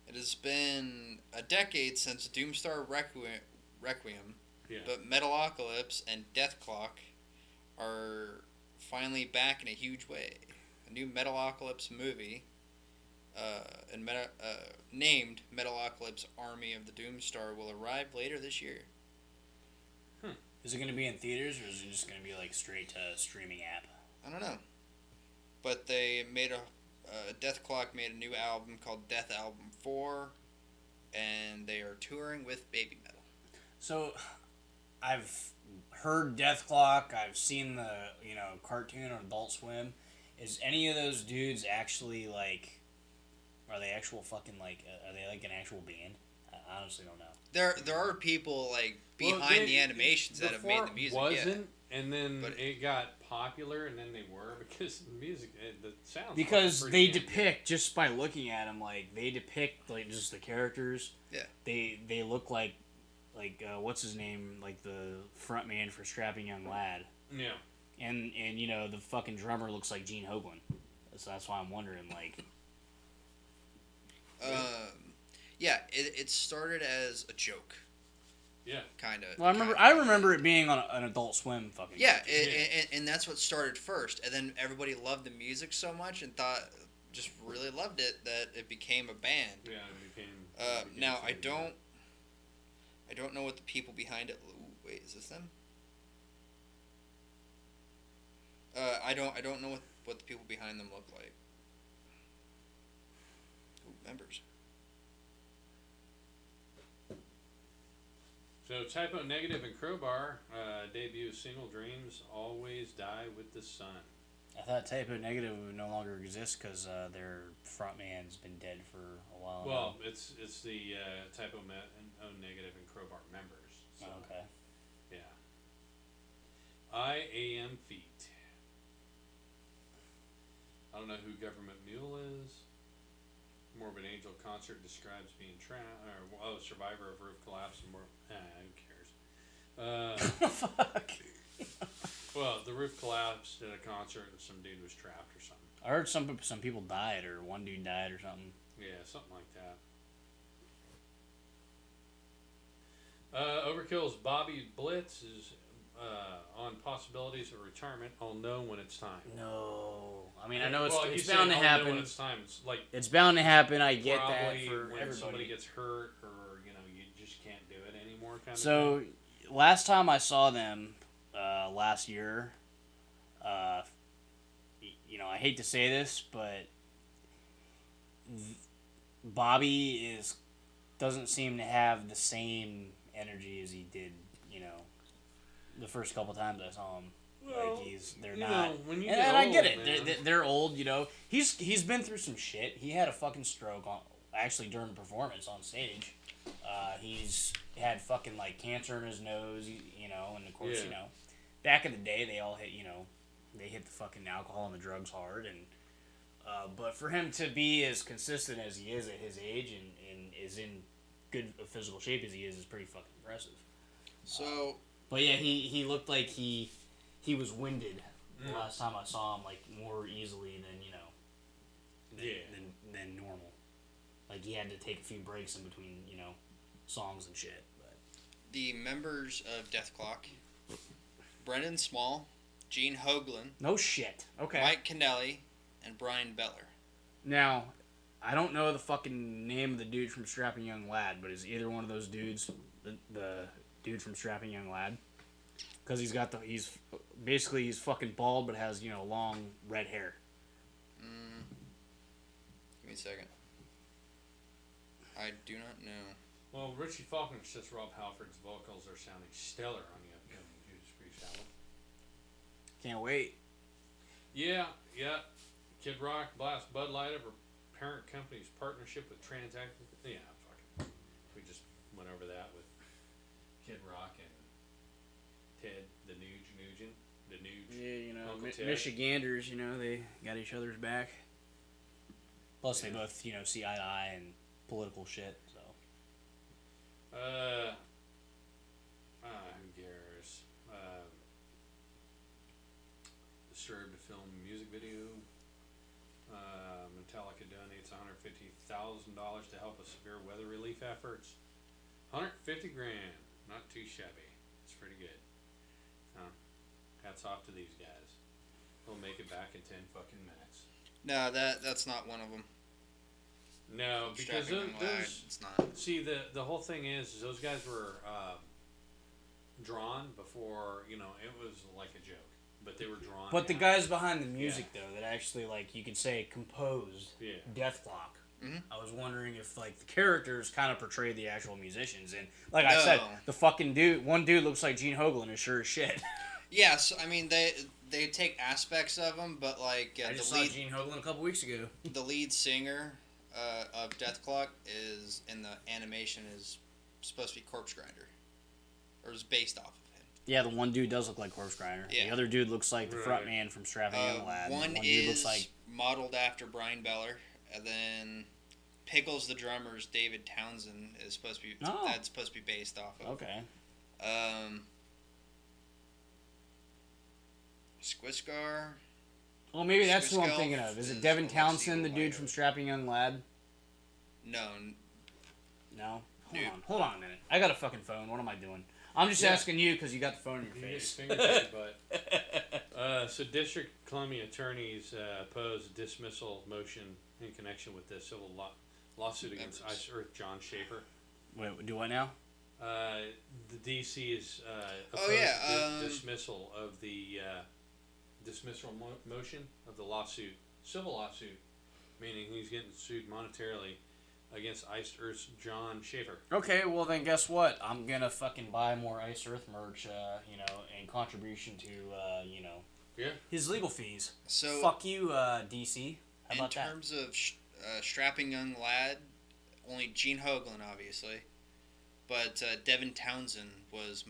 It has been a decade since Doomstar Requiem, yeah. but Metalocalypse and Deathclock are finally back in a huge way. A new Metalocalypse movie, named Metalocalypse Army of the Doomstar, will arrive later this year. Is it going to be in theaters or is it just going to be like straight to streaming app? I don't know. But they made Deathclock made a new album called Death Album 4, and they are touring with Baby Metal. So, I've heard Deathclock. I've seen the cartoon on Adult Swim. Is any of those dudes actually like? Are they actual fucking like? Are they like an actual band? I honestly don't know. There are people like Well, behind the animations that have made before the it music. wasn't, and then But- it got popular, and then they were because the music, the sounds. Because fucking they pretty damn good. depict, just by looking at them, like they depict like just the characters. Yeah. They look like what's his name, like the front man for Strapping Young Lad, Yeah. and you know the fucking drummer looks like Gene Hoglan, so that's why I'm wondering like. Yeah, it started as a joke, Yeah. kind of. Well, I remember it being on an Adult Swim fucking. Yeah, Yeah. and that's what started first, and then everybody loved the music so much and just really loved it that it became a band. Yeah. It became. Now I something. don't know what the people behind it. Ooh, wait, is this them? I don't know what the people behind them look like. Ooh, members. So Typo Negative and Crowbar debut single "Dreams Always Die with the Sun." I thought Typo Negative would no longer exist because their frontman's been dead for a while. Well, it's the Typo Negative and Crowbar members. So, now. Okay. yeah. I AM Feet. I don't know who Government Mule is. Morbid Angel concert describes being survivor of roof collapse and more. Who cares? Fuck. Well, the roof collapsed at a concert and some dude was trapped or something. I heard some people died or one dude died or something. Yeah, something like that. Overkill's Bobby Blitz is on possibilities of retirement. I'll know when it's time. No, I mean I know it's he's bound to saying, "I'll know happen. when it's time. It's like It's bound to happen. I get that probably for when everybody. somebody gets hurt or you just can't do it anymore. Kind of So, thing. last time I saw them, last year, I hate to say this, but Bobby doesn't seem to have the same energy as he did, the first couple times I saw him. Well, They're you not. know, when you and get I old, get it. man. They're old. He's been through some shit. He had a fucking stroke actually during a performance on stage. He's had fucking like cancer in his nose. And of course Yeah. back in the day they all hit they hit the fucking alcohol and the drugs hard and. But for him to be as consistent as he is at his age and is in good physical shape as he is pretty fucking impressive. So But yeah, he looked like he was winded the Mm. last time I saw him, like more easily than Yeah. than normal. Like he had to take a few breaks in between songs and shit. But the members of Death Clock: Brendan Small, Gene Hoglan, no shit. Okay. Mike Kennelly, and Brian Beller. Now, I don't know the fucking name of the dude from Strapping Young Lad, but is either one of those dudes the dude from Strapping Young Lad? Because he's fucking bald, but has long red hair. Give me a second. I do not know. Well, Richie Faulkner says Rob Halford's vocals are sounding stellar on the upcoming Judas Priest album. Can't wait. Yeah. Kid Rock blasts Bud Light over parent company's partnership with Transact. Yeah, fucking. We just went over that with Kid Rock and Ted, the Nugent. Yeah, Uncle Ted. Michiganders, they got each other's back. Plus, they both, see eye to eye and political shit, so. Who cares? Disturbed to film music video. Metallica donates $150,000 to help with severe weather relief efforts. $150,000, not too shabby. It's pretty good. Hats off to these guys. We'll make it back in 10 fucking minutes. No, that's not one of them. No, because Strapping Young Lad, those. it's not. See, the whole thing is those guys were drawn before, it was like a joke. But they were drawn. But the out. guys behind the music, though, that actually, you could say, composed Yeah. Death Clock. Mhm. I was wondering if, the characters kind of portray the actual musicians. And, like I said, No. the fucking one dude looks like Gene Hoglan is sure as shit. Yeah, so I mean they take aspects of them, but I the just saw lead Gene Hoglan a couple weeks ago. the lead singer, of Deathclock is in the animation is supposed to be Corpse Grinder, or is based off of him. Yeah, the one dude does look like Corpse Grinder. Yeah. The other dude looks like the front Right. man from Strapping Young Lad. One dude is looks like modeled after Brian Beller, and then Pickles the drummer's David Townsend is supposed to be that's supposed to be based off of. okay. Squiscar. Well, maybe that's who I'm Squiskelf thinking of. Is it is Devin Alexi Townsend, the dude White. from Strapping Young Lad? No, No. Dude. Hold on a minute. I got a fucking phone. What am I doing? I'm just Yeah. asking you because you got the phone in your You get your face. fingers in your butt. So District Columbia attorneys oppose dismissal motion in connection with the civil lawsuit against Members. Ice Earth John Schaefer. Wait, do what now? The DC is Oh, opposed yeah, dismissal of the dismissal motion of the lawsuit, civil lawsuit, meaning he's getting sued monetarily against Ice Earth's John Schaefer. Okay, well then guess what? I'm gonna fucking buy more Ice Earth merch, in contribution to, Yeah. his legal fees. so Fuck you, DC. How in about that? terms of Strapping Young Lad, only Gene Hoglan, obviously, but Devin Townsend was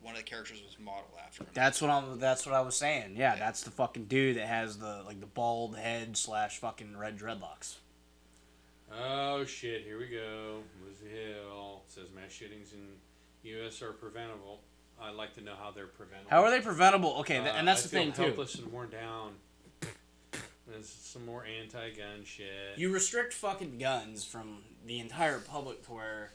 one of the characters was modeled after him. That's what I was saying. Yeah, that's the fucking dude that has the bald head / fucking red dreadlocks. Oh shit! Here we go. Woodsy Hill says mass shootings in U.S. are preventable. I'd like to know how they're preventable. How are they preventable? Okay, and that's I the feel thing too. helpless and worn down. There's some more anti-gun shit. You restrict fucking guns from the entire public to where,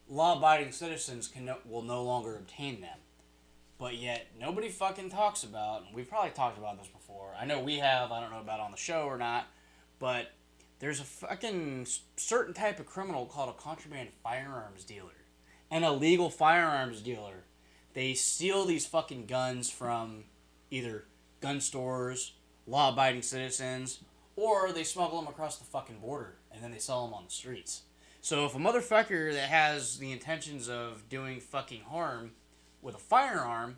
law-abiding citizens will no longer obtain them. But yet, nobody fucking talks about, and we've probably talked about this before. I know we have, I don't know about on the show or not, but there's a fucking certain type of criminal called a contraband firearms dealer. An illegal firearms dealer. They steal these fucking guns from either gun stores, law-abiding citizens, or they smuggle them across the fucking border, and then they sell them on the streets. So if a motherfucker that has the intentions of doing fucking harm with a firearm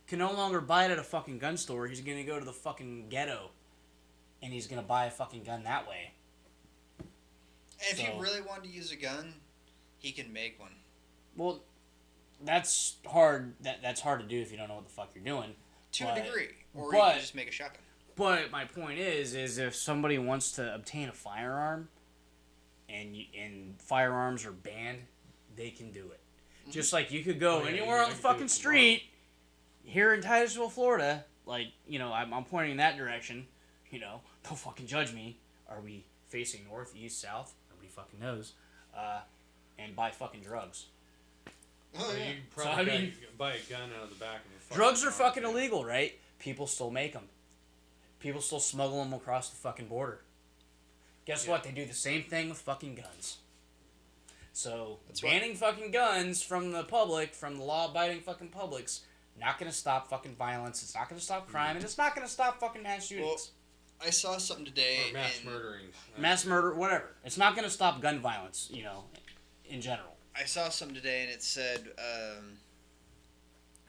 can no longer buy it at a fucking gun store, he's gonna go to the fucking ghetto, and he's gonna buy a fucking gun that way. And if So- he really wanted to use a gun, he can make one. Well, that's hard. That's hard to do if you don't know what the fuck you're doing. To But- a degree. Or you but- can just make a shotgun. But my point is if somebody wants to obtain a firearm, and firearms are banned, they can do it. Just like you could go Oh, yeah, anywhere you on the can do fucking it street here in Titusville, Florida. I'm pointing in that direction. Don't fucking judge me. Are we facing north, east, south? Nobody fucking knows. And buy fucking drugs. Oh, Well, yeah. you can probably So, I mean- buy a gun out of the back of your fucking Drugs are car, fucking yeah. illegal, right? People still make them. People still smuggle them across the fucking border. Guess Yeah. what? They do the same thing with fucking guns. So, That's right. banning fucking guns from the public, from the law-abiding fucking publics, not gonna stop fucking violence. It's not gonna stop crime, and it's not gonna stop fucking mass shootings. I saw something today. Or mass and murderings. Mass murder, whatever. It's not gonna stop gun violence, in general. I saw something today, and it said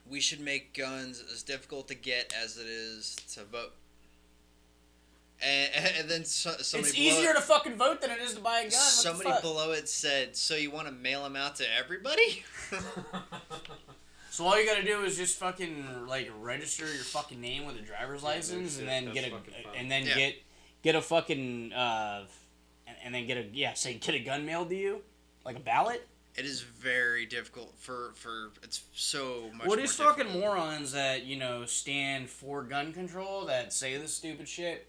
we should make guns as difficult to get as it is to vote. And then somebody It's below easier to fucking vote than it is to buy a gun. What the somebody fuck? below it said, "So you want to mail them out to everybody?" So all you gotta do is just fucking register your fucking name with a driver's license, and then that's get fucking fun. Yeah. get a fucking and then get a gun mailed to you, like a ballot. It is very difficult for it's so much. What more is fucking difficult. morons that stand for gun control that say this stupid shit?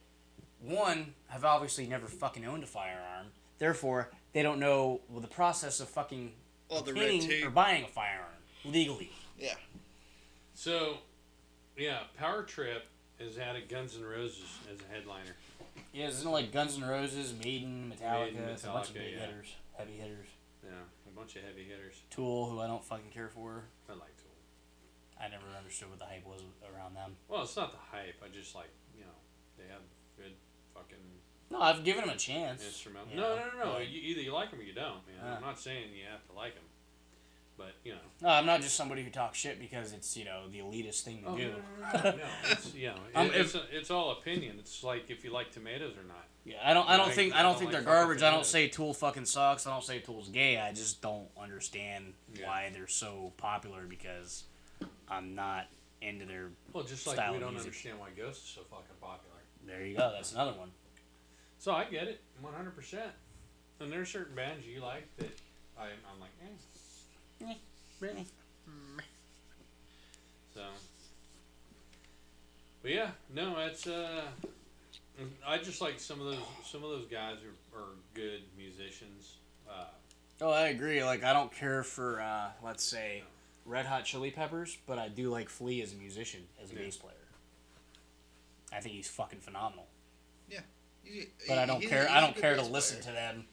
One, have obviously never fucking owned a firearm, therefore they don't know the process of fucking Well, the red obtaining tape. or buying a firearm legally. Yeah. So, yeah, Power Trip has added Guns N' Roses as a headliner. Yeah, isn't it like Guns N' Roses, Maiden, Metallica, Maiden, it's a bunch of Metallica, big yeah. hitters, heavy hitters. Yeah, a bunch of heavy hitters. Tool, who I don't fucking care for. I like Tool. I never understood what the hype was around them. Well, it's not the hype. I just like, they have good fucking No, I've given them a chance. instrumental. you No, know, no. but- Either you like them or you don't, man. Ah. I'm not saying you have to like them. But you know. No, I'm not just somebody who talks shit because it's the elitist thing to do. No, it's it's all opinion. It's like if you like tomatoes or not. Yeah, I don't think I don't think they're like garbage. fucking I don't tomatoes. say Tool fucking sucks. I don't say Tool's gay. I just don't understand Yeah. why they're so popular because I'm not into their. Well, just like style we of don't music. understand why Ghost is so fucking popular. There you go. That's another one. So I get it, 100%. And there are certain bands you like that I'm like, Really? So, but yeah, no, it's I just like some of those guys are good musicians. Oh, I agree. Like, I don't care for, let's say, Red Hot Chili Peppers, but I do like Flea as a musician, as a bass player. I think he's fucking phenomenal. But I don't care. I don't care to listen to them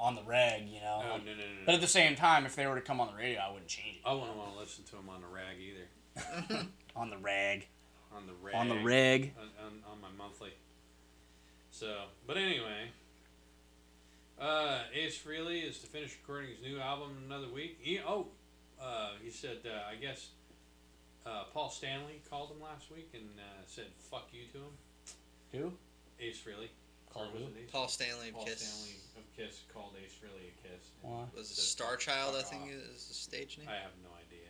on the reg, No. But at the same time, if they were to come on the radio, I wouldn't change it. I wouldn't want to listen to them on the rag either. On the rag. On the rag. On the reg. On my monthly. So, but anyway, Ace Frehley is to finish recording his new album in another week. He said, I guess, Paul Stanley called him last week and said, "Fuck you" to him. Who? Ace Frehley. Called Or was who? it Ace? Paul Stanley of Paul Kiss. Stanley of Kiss called Ace Frehley a kiss. and Why? Was it said, Star Child, I "Fuck think off." is the stage name? I have no idea.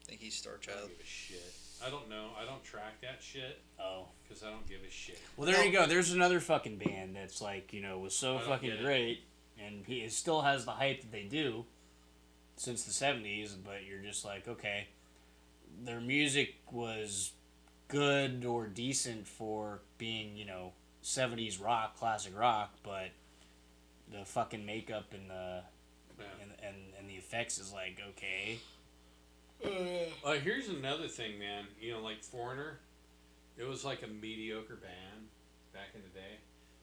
I think he's Star I Child. don't give a shit. I don't know. I don't track that shit Oh. because I don't give a shit. Well, there you go. There's another fucking band that's like, was so I don't fucking get it. great, and he still has the hype that they do since the 70s, but you're just like, okay, their music was good or decent for being, 70s rock, classic rock, but the fucking makeup and the Yeah. and the effects is like, okay. Here's another thing, man. Like Foreigner, it was like a mediocre band back in the day.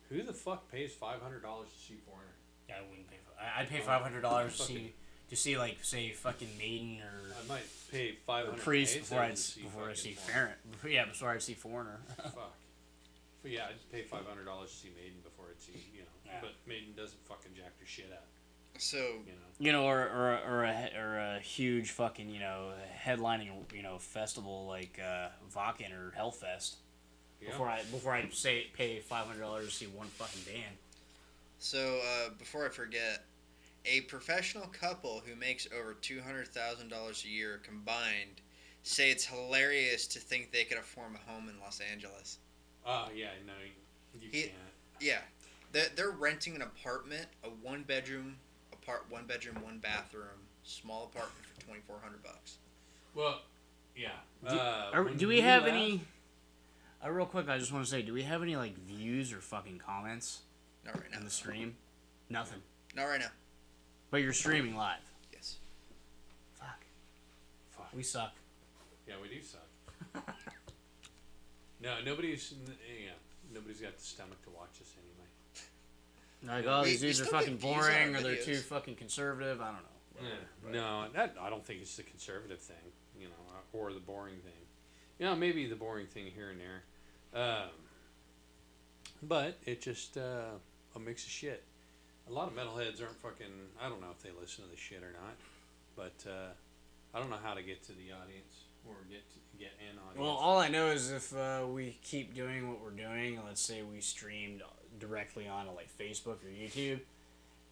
Who the fuck pays $500 to see Foreigner? I wouldn't pay. I'd pay $500 to see like, say, fucking Maiden or I might pay or 500 Priest before I to see see fucking Foreigner. Before I see Foreigner. Fuck. But yeah, I'd pay $500 to see Maiden before I'd see Yeah. But Maiden doesn't fucking jack their shit up. So Or a huge fucking headlining festival like Wacken or Hellfest. Yeah. Before I say pay $500 to see one fucking band. So, before I forget, a professional couple who makes over $200,000 a year combined say it's hilarious to think they could afford a home in Los Angeles. Oh yeah, no, you can't. Yeah, they're renting an apartment, a one bedroom, one bathroom, small apartment for $2,400. Well, yeah. Do we have any? Real quick, I just want to say, do we have any like views or fucking comments Not right now. in the stream? Nothing. Not right now. But you're streaming live. Yes. Fuck. Fuck. We suck. Yeah, we do suck. No, nobody's got the stomach to watch us anyway. Like, oh, these we dudes are still fucking get views on boring, our or they're videos. too fucking conservative. I don't know. No, I don't think it's the conservative thing, or the boring thing. Maybe the boring thing here and there. But it just a mix of shit. A lot of metalheads aren't fucking. I don't know if they listen to the shit or not, but I don't know how to get to the audience or get in audience. Well, all I know is if we keep doing what we're doing, let's say we streamed directly onto like Facebook or YouTube,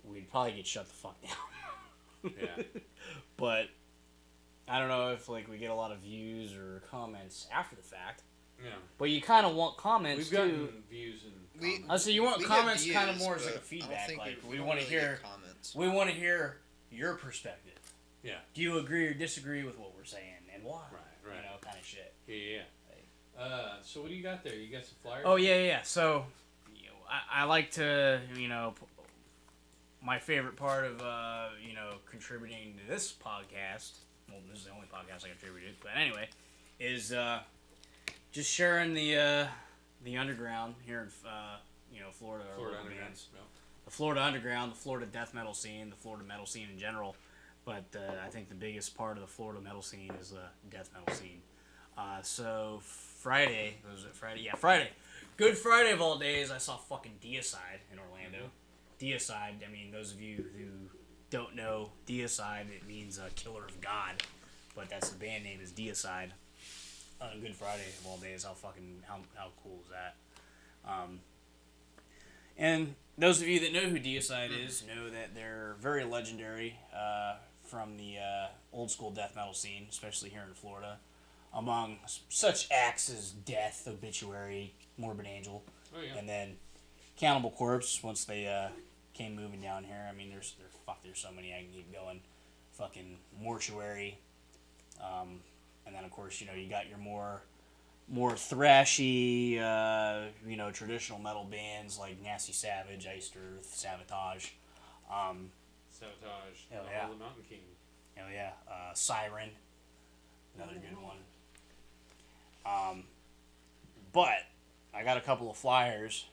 we'd probably get shut the fuck down. Yeah. But I don't know if like we get a lot of views or comments after the fact. Yeah. But you kind of want comments We've gotten too. views and We- comments. So you want We get comments kind of views, more as but like a I don't feedback. think Like we don't want to really get hear, comments. we want to hear your perspective. Yeah. Do you agree or disagree with what we're saying and why? Right. Kind of shit. Yeah. So what do you got there? You got some flyers? Oh yeah. So, I like to, my favorite part of contributing to this podcast. Well, this is the only podcast I contributed, but anyway, is just sharing the underground here in Florida. Our Florida local Underground. bands. No. The Florida underground, the Florida death metal scene, the Florida metal scene in general. But I think the biggest part of the Florida metal scene is the death metal scene. So Friday, was it Friday? Yeah, Friday. Good Friday of all days, I saw fucking Deicide in Orlando. Deicide, I mean, those of you who don't know Deicide, it means killer of God, but that's the band name is Deicide. On a Good Friday of all days, how cool is that? And those of you that know who Deicide is know that they're very legendary from the old school death metal scene, especially here in Florida, among such acts as Death, Obituary, Morbid Angel, and then Cannibal Corpse. Once they came moving down here, I mean, there's so many I can keep going. Fucking Mortuary, and then of course you got your more thrashy, traditional metal bands like Nasty Savage, Iced Earth, Sabotage. Sabotage. Hell yeah. The Mountain King. Hell yeah. Siren, another good one. But I got a couple of flyers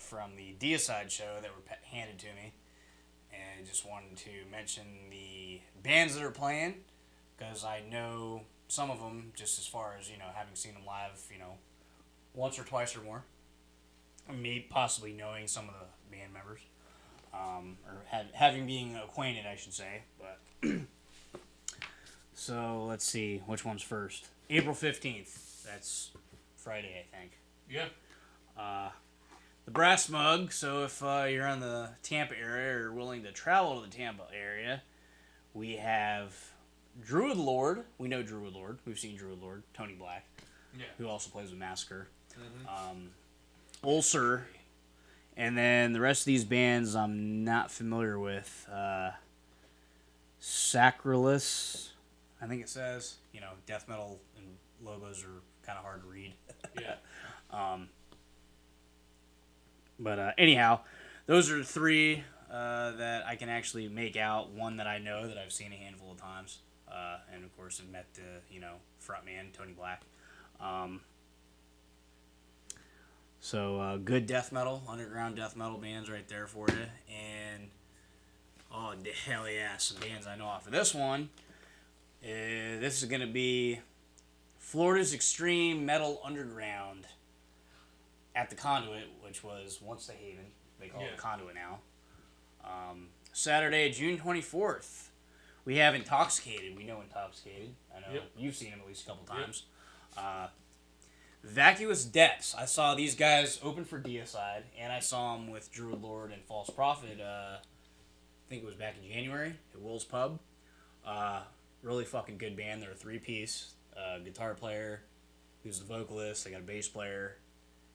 from the Deicide show that were handed to me, and just wanted to mention the bands that are playing, because I know some of them, just as far as, having seen them live, once or twice or more. Me possibly knowing some of the band members. Or having being acquainted, I should say. But so, let's see. Which one's first? April 15th. That's Friday, I think. Yeah. The Brass Mug. So if you're in the Tampa area or willing to travel to the Tampa area, we have Druid Lord. We know Druid Lord. We've seen Druid Lord. Tony Black. Yeah. Who also plays with Massacre. Ulcer. And then the rest of these bands I'm not familiar with. Sacrilus. I think it says. Death metal and logos are kind of hard to read. Yeah. But anyhow, those are the three that I can actually make out. One that I know that I've seen a handful of times. And of course I've met the, frontman, Tony Black. So good death metal, underground death metal bands right there for you. And, oh, hell yeah, some bands I know off of this one. This is going to be Florida's Extreme Metal Underground at the Conduit, which was once the Haven. They call it the Conduit now. Saturday, June 24th. We have Intoxicated. We know Intoxicated. I know you've seen them at least a couple times. Vacuous Depths. I saw these guys open for Deicide, and I saw them with Druid Lord and False Prophet, I think it was back in January, at Will's Pub. Really fucking good band. They're a three-piece. Guitar player, who's the vocalist. They got a bass player,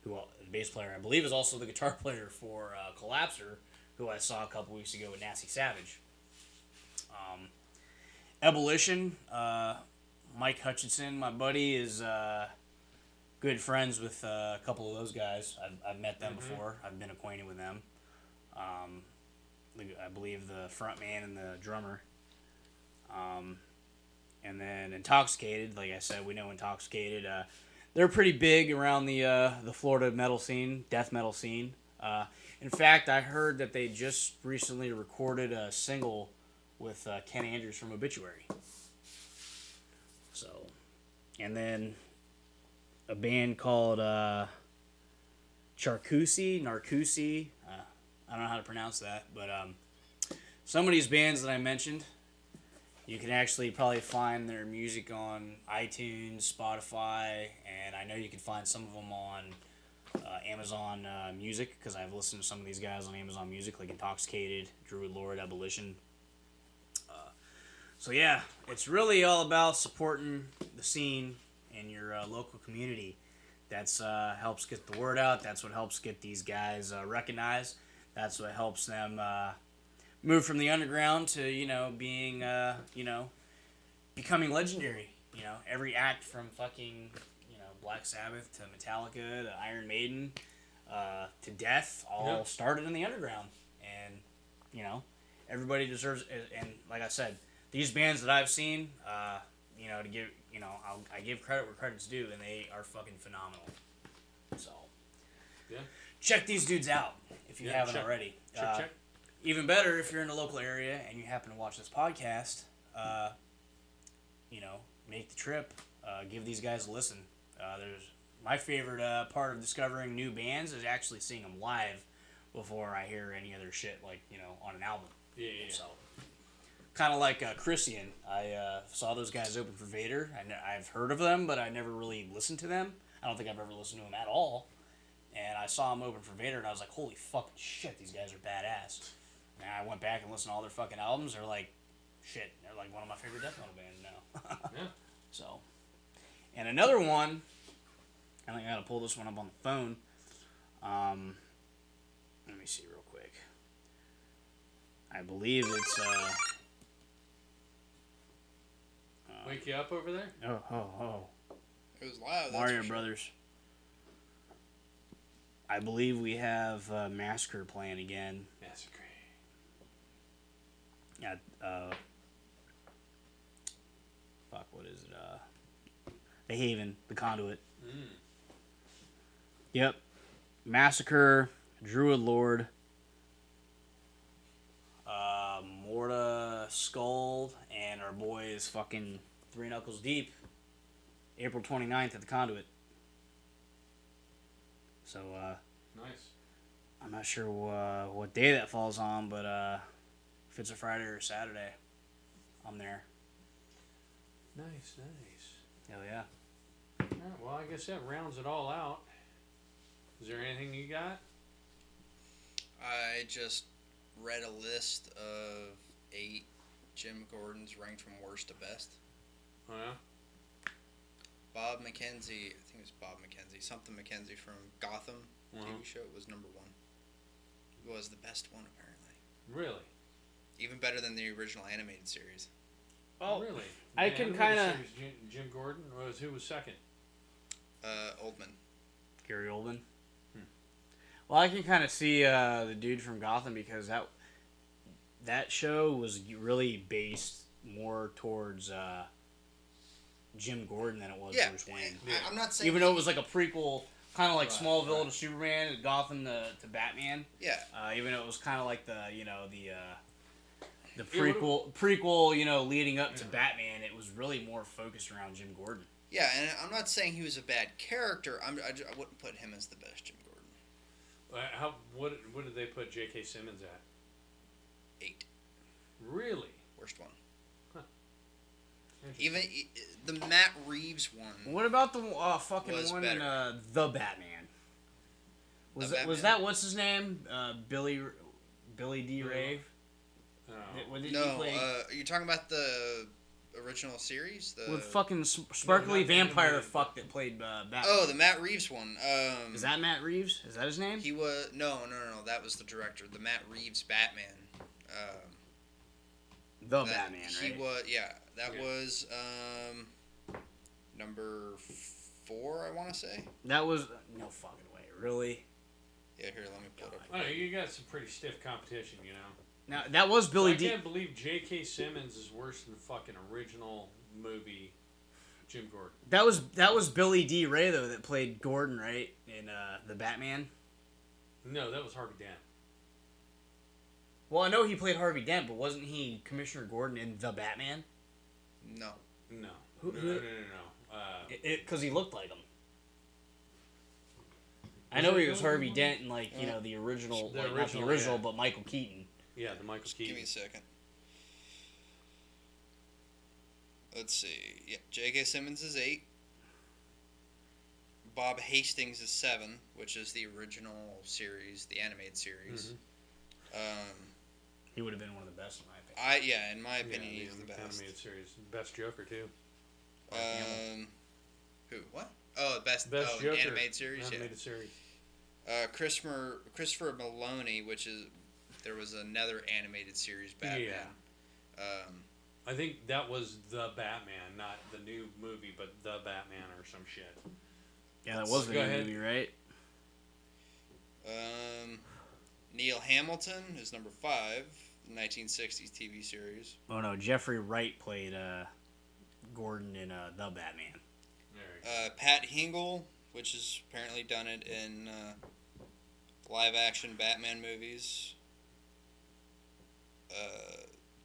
the bass player, I believe, is also the guitar player for Collapser, who I saw a couple weeks ago with Nasty Savage. Ebullition, Mike Hutchinson, my buddy, is good friends with a couple of those guys. I've met them before. I've been acquainted with them. I believe the front man and the drummer. And then Intoxicated, like I said, we know Intoxicated. They're pretty big around the Florida metal scene, death metal scene. In fact, I heard that they just recently recorded a single with Ken Andrews from Obituary. So, and then a band called Narcoosee. I don't know how to pronounce that, but some of these bands that I mentioned, you can actually probably find their music on iTunes, Spotify, and I know you can find some of them on Amazon Music, because I've listened to some of these guys on Amazon Music, like Intoxicated, Druid Lord, Ebullition. So yeah, it's really all about supporting the scene in your local community. That's helps get the word out. That's what helps get these guys recognized. That's what helps them move from the underground to being becoming legendary. Every act from fucking Black Sabbath to Metallica to Iron Maiden to Death all started in the underground, and everybody deserves it. And like I said, these bands that I've seen, to give I give credit where credit's due, and they are fucking phenomenal. So check these dudes out if you haven't already. Check. Even better if you're in the local area and you happen to watch this podcast. Make the trip. Give these guys a listen. There's my favorite part of discovering new bands is actually seeing them live before I hear any other shit on an album. Yeah. So kind of like Christian. I saw those guys open for Vader. I've heard of them, but I never really listened to them. I don't think I've ever listened to them at all. And I saw them open for Vader, and I was like, holy fucking shit, these guys are badass. And I went back and listened to all their fucking albums. They're like, shit, they're like one of my favorite death metal bands now. Yeah. So, and another one, I think I gotta pull this one up on the phone. Let me see real quick. I believe it's Wake you up over there? oh It was loud. That's Mario for sure. Brothers. I believe we have Massacre playing again. Massacre. At fuck, what is it? The Haven, the Conduit. Mm. Yep. Massacre, Druid Lord, Morta Skull, and our boys fucking Three Knuckles Deep. April 29th at the Conduit. So, Nice. I'm not sure what day that falls on, but if it's a Friday or a Saturday, I'm there. Nice. Hell yeah. Alright, well, I guess that rounds it all out. Is there anything you got? I just read a list of 8 Jim Gordons ranked from worst to best. Oh, yeah? Bob McKenzie, I think it was Bob McKenzie, something McKenzie from Gotham Uh-huh. TV show was number 1. It was the best one, apparently. Really? Even better than the original animated series. Oh, Really? I The can animated kinda- series, Jim Gordon? Who was second? Oldman. Gary Oldman. Well, I can kind of see the dude from Gotham because that show was really based more towards Jim Gordon than it was Yeah, Bruce Wayne. Yeah. I'm not saying... Even though it was like a prequel, kind of like Right, Smallville right. to Superman, Gotham to Batman. Yeah, Even though it was kind of like the It prequel, leading up to Yeah. Batman, it was really more focused around Jim Gordon. yeah, and I'm not saying he was a bad character. I wouldn't put him as the best Jim Gordon. What did they put J.K. Simmons at? 8. Really? Worst one. Interesting. Even the Matt Reeves one. What about the fucking Was one in better. The Batman? Was that what's his name? Billy D. Rave? Oh. What did he No, play? are you talking about the original series? With fucking sparkly not the vampire animated, fuck that played Batman. Oh, the Matt Reeves one. Is that Matt Reeves? Is that his name? He was no. That was the director. The Matt Reeves Batman. The That- Batman, right? He was That Yeah. was number 4, I want to say. That was no fucking way. Really? Yeah, here, let me pull it up. I don't know, you got some pretty stiff competition, you know. Now that was Billy I D. can't believe J.K. Simmons is worse than the fucking original movie Jim Gordon. That was Billy D. Ray though that played Gordon, right? In the Batman. No, that was Harvey Dent. Well, I know he played Harvey Dent, but wasn't he Commissioner Gordon in the Batman? No. No. Who- no. Because he looked like him. I Was know it he was Billy Harvey Dent? Dent in the original, The not the original, original, yeah. but Michael Keaton. Yeah, the Michael Give Keaton. me a second. Let's see. Yeah, J.K. Simmons is 8. Bob Hastings is 7, which is the original series, the animated series. He would have been one of the best in my opinion. In my opinion, he's the best. Animated series. Best Joker, too. Who? What? Oh, best Joker. animated series. Animated series. Christopher Maloney, which is there was another animated series Batman. Yeah. I think that was the Batman, not the new movie, but the Batman or some shit. Yeah, that was the Go new ahead. movie, right? Neil Hamilton is number 5, 1960s TV series. Oh no, Jeffrey Wright played Gordon in the Batman. There you go. Pat Hingle, which has apparently done it in live-action Batman movies.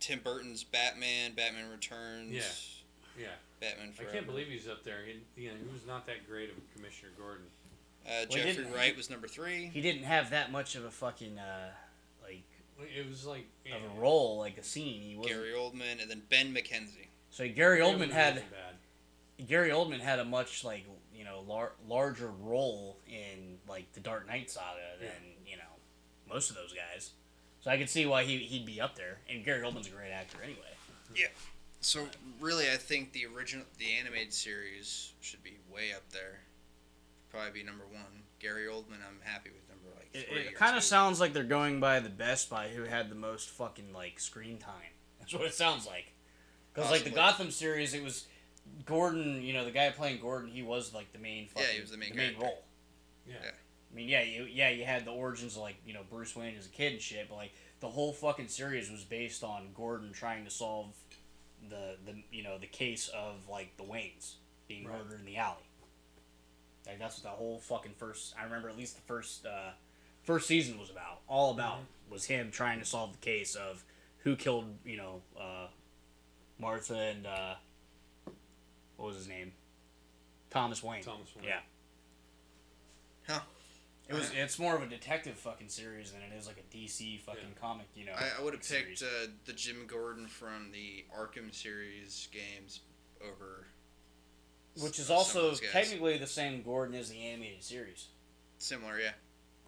Tim Burton's Batman, Batman Returns. Yeah. Batman I Forever. can't believe he's up there. He was not that great of a Commissioner Gordon. Jeffrey didn't- Wright was number 3. He didn't have that much of a fucking It was like of a role, like a scene. He wasn't. Gary Oldman, and then Ben McKenzie. So Gary Oldman wasn't had bad. Gary Oldman had a much larger role in like the Dark Knight saga than most of those guys. So I could see why he'd be up there. And Gary Oldman's a great actor anyway. Yeah. So really, I think the animated series should be way up there. Probably be number 1. Gary Oldman, I'm happy with number 3. It kind of sounds like they're going by the best by who had the most fucking like screen time. That's what it sounds like. Because like the Gotham series, it was Gordon. The guy playing Gordon, he was like the main. Fucking, he was the main role. Yeah. I mean, you had the origins of like Bruce Wayne as a kid and shit, but like the whole fucking series was based on Gordon trying to solve the case of like the Waynes being murdered in the alley. Like that's what the whole fucking I remember at least the first season was about. All about was him trying to solve the case of who killed Martha and what was his name? Thomas Wayne. Yeah. Huh. It's more of a detective fucking series than it is like a DC fucking comic, I would have picked the Jim Gordon from the Arkham series games over. Which is also technically the same Gordon as the animated series. Similar, yeah.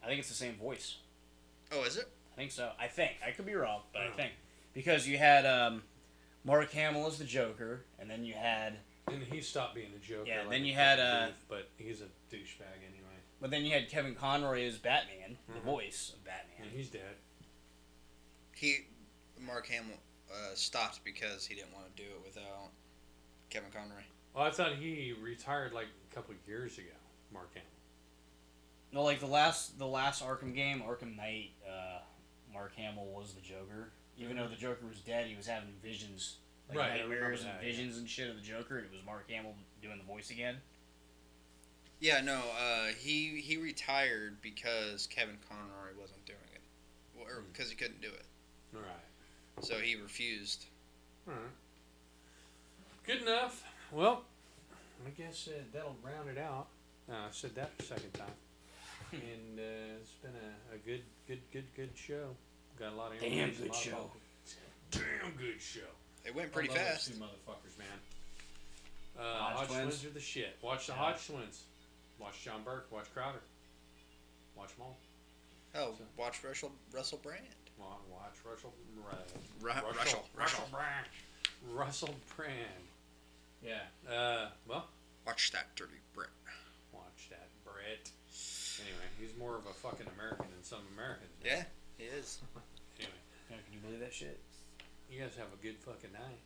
I think it's the same voice. Oh, is it? I think so. I could be wrong, but I think because you had Mark Hamill as the Joker, and then you had. And he stopped being the Joker. Yeah. Like Then you had but he's a douchebag anyway. But then you had Kevin Conroy as Batman, the voice of Batman. And he's dead. Mark Hamill stopped because he didn't want to do it without Kevin Conroy. Well, I thought he retired like a couple of years ago. Mark Hamill. No, like the last Arkham game, Arkham Knight, Mark Hamill was the Joker. Even though the Joker was dead, he was having visions, like nightmares and visions and shit of the Joker, and it was Mark Hamill doing the voice again. Yeah, no, he retired because Kevin Conroy wasn't doing it, or because he couldn't do it. All right. So he refused. All right. Good enough. Well, I guess that'll round it out. I said that the second time. And it's been a good show. Got a lot of damn good show. Damn good show. It went pretty I love fast. those two motherfuckers, man. Hodge Twins are the shit. Watch the Hodge Twins. Watch John Burke. Watch Crowder. Watch them all. Oh, watch Russell Brand. Watch Russell Brand. Russell Brand. Yeah. Well. Watch that dirty Brit. Watch that Brit. Anyway, he's more of a fucking American than some Americans. Yeah, he is. Anyway. Yeah, can you believe that shit? You guys have a good fucking night.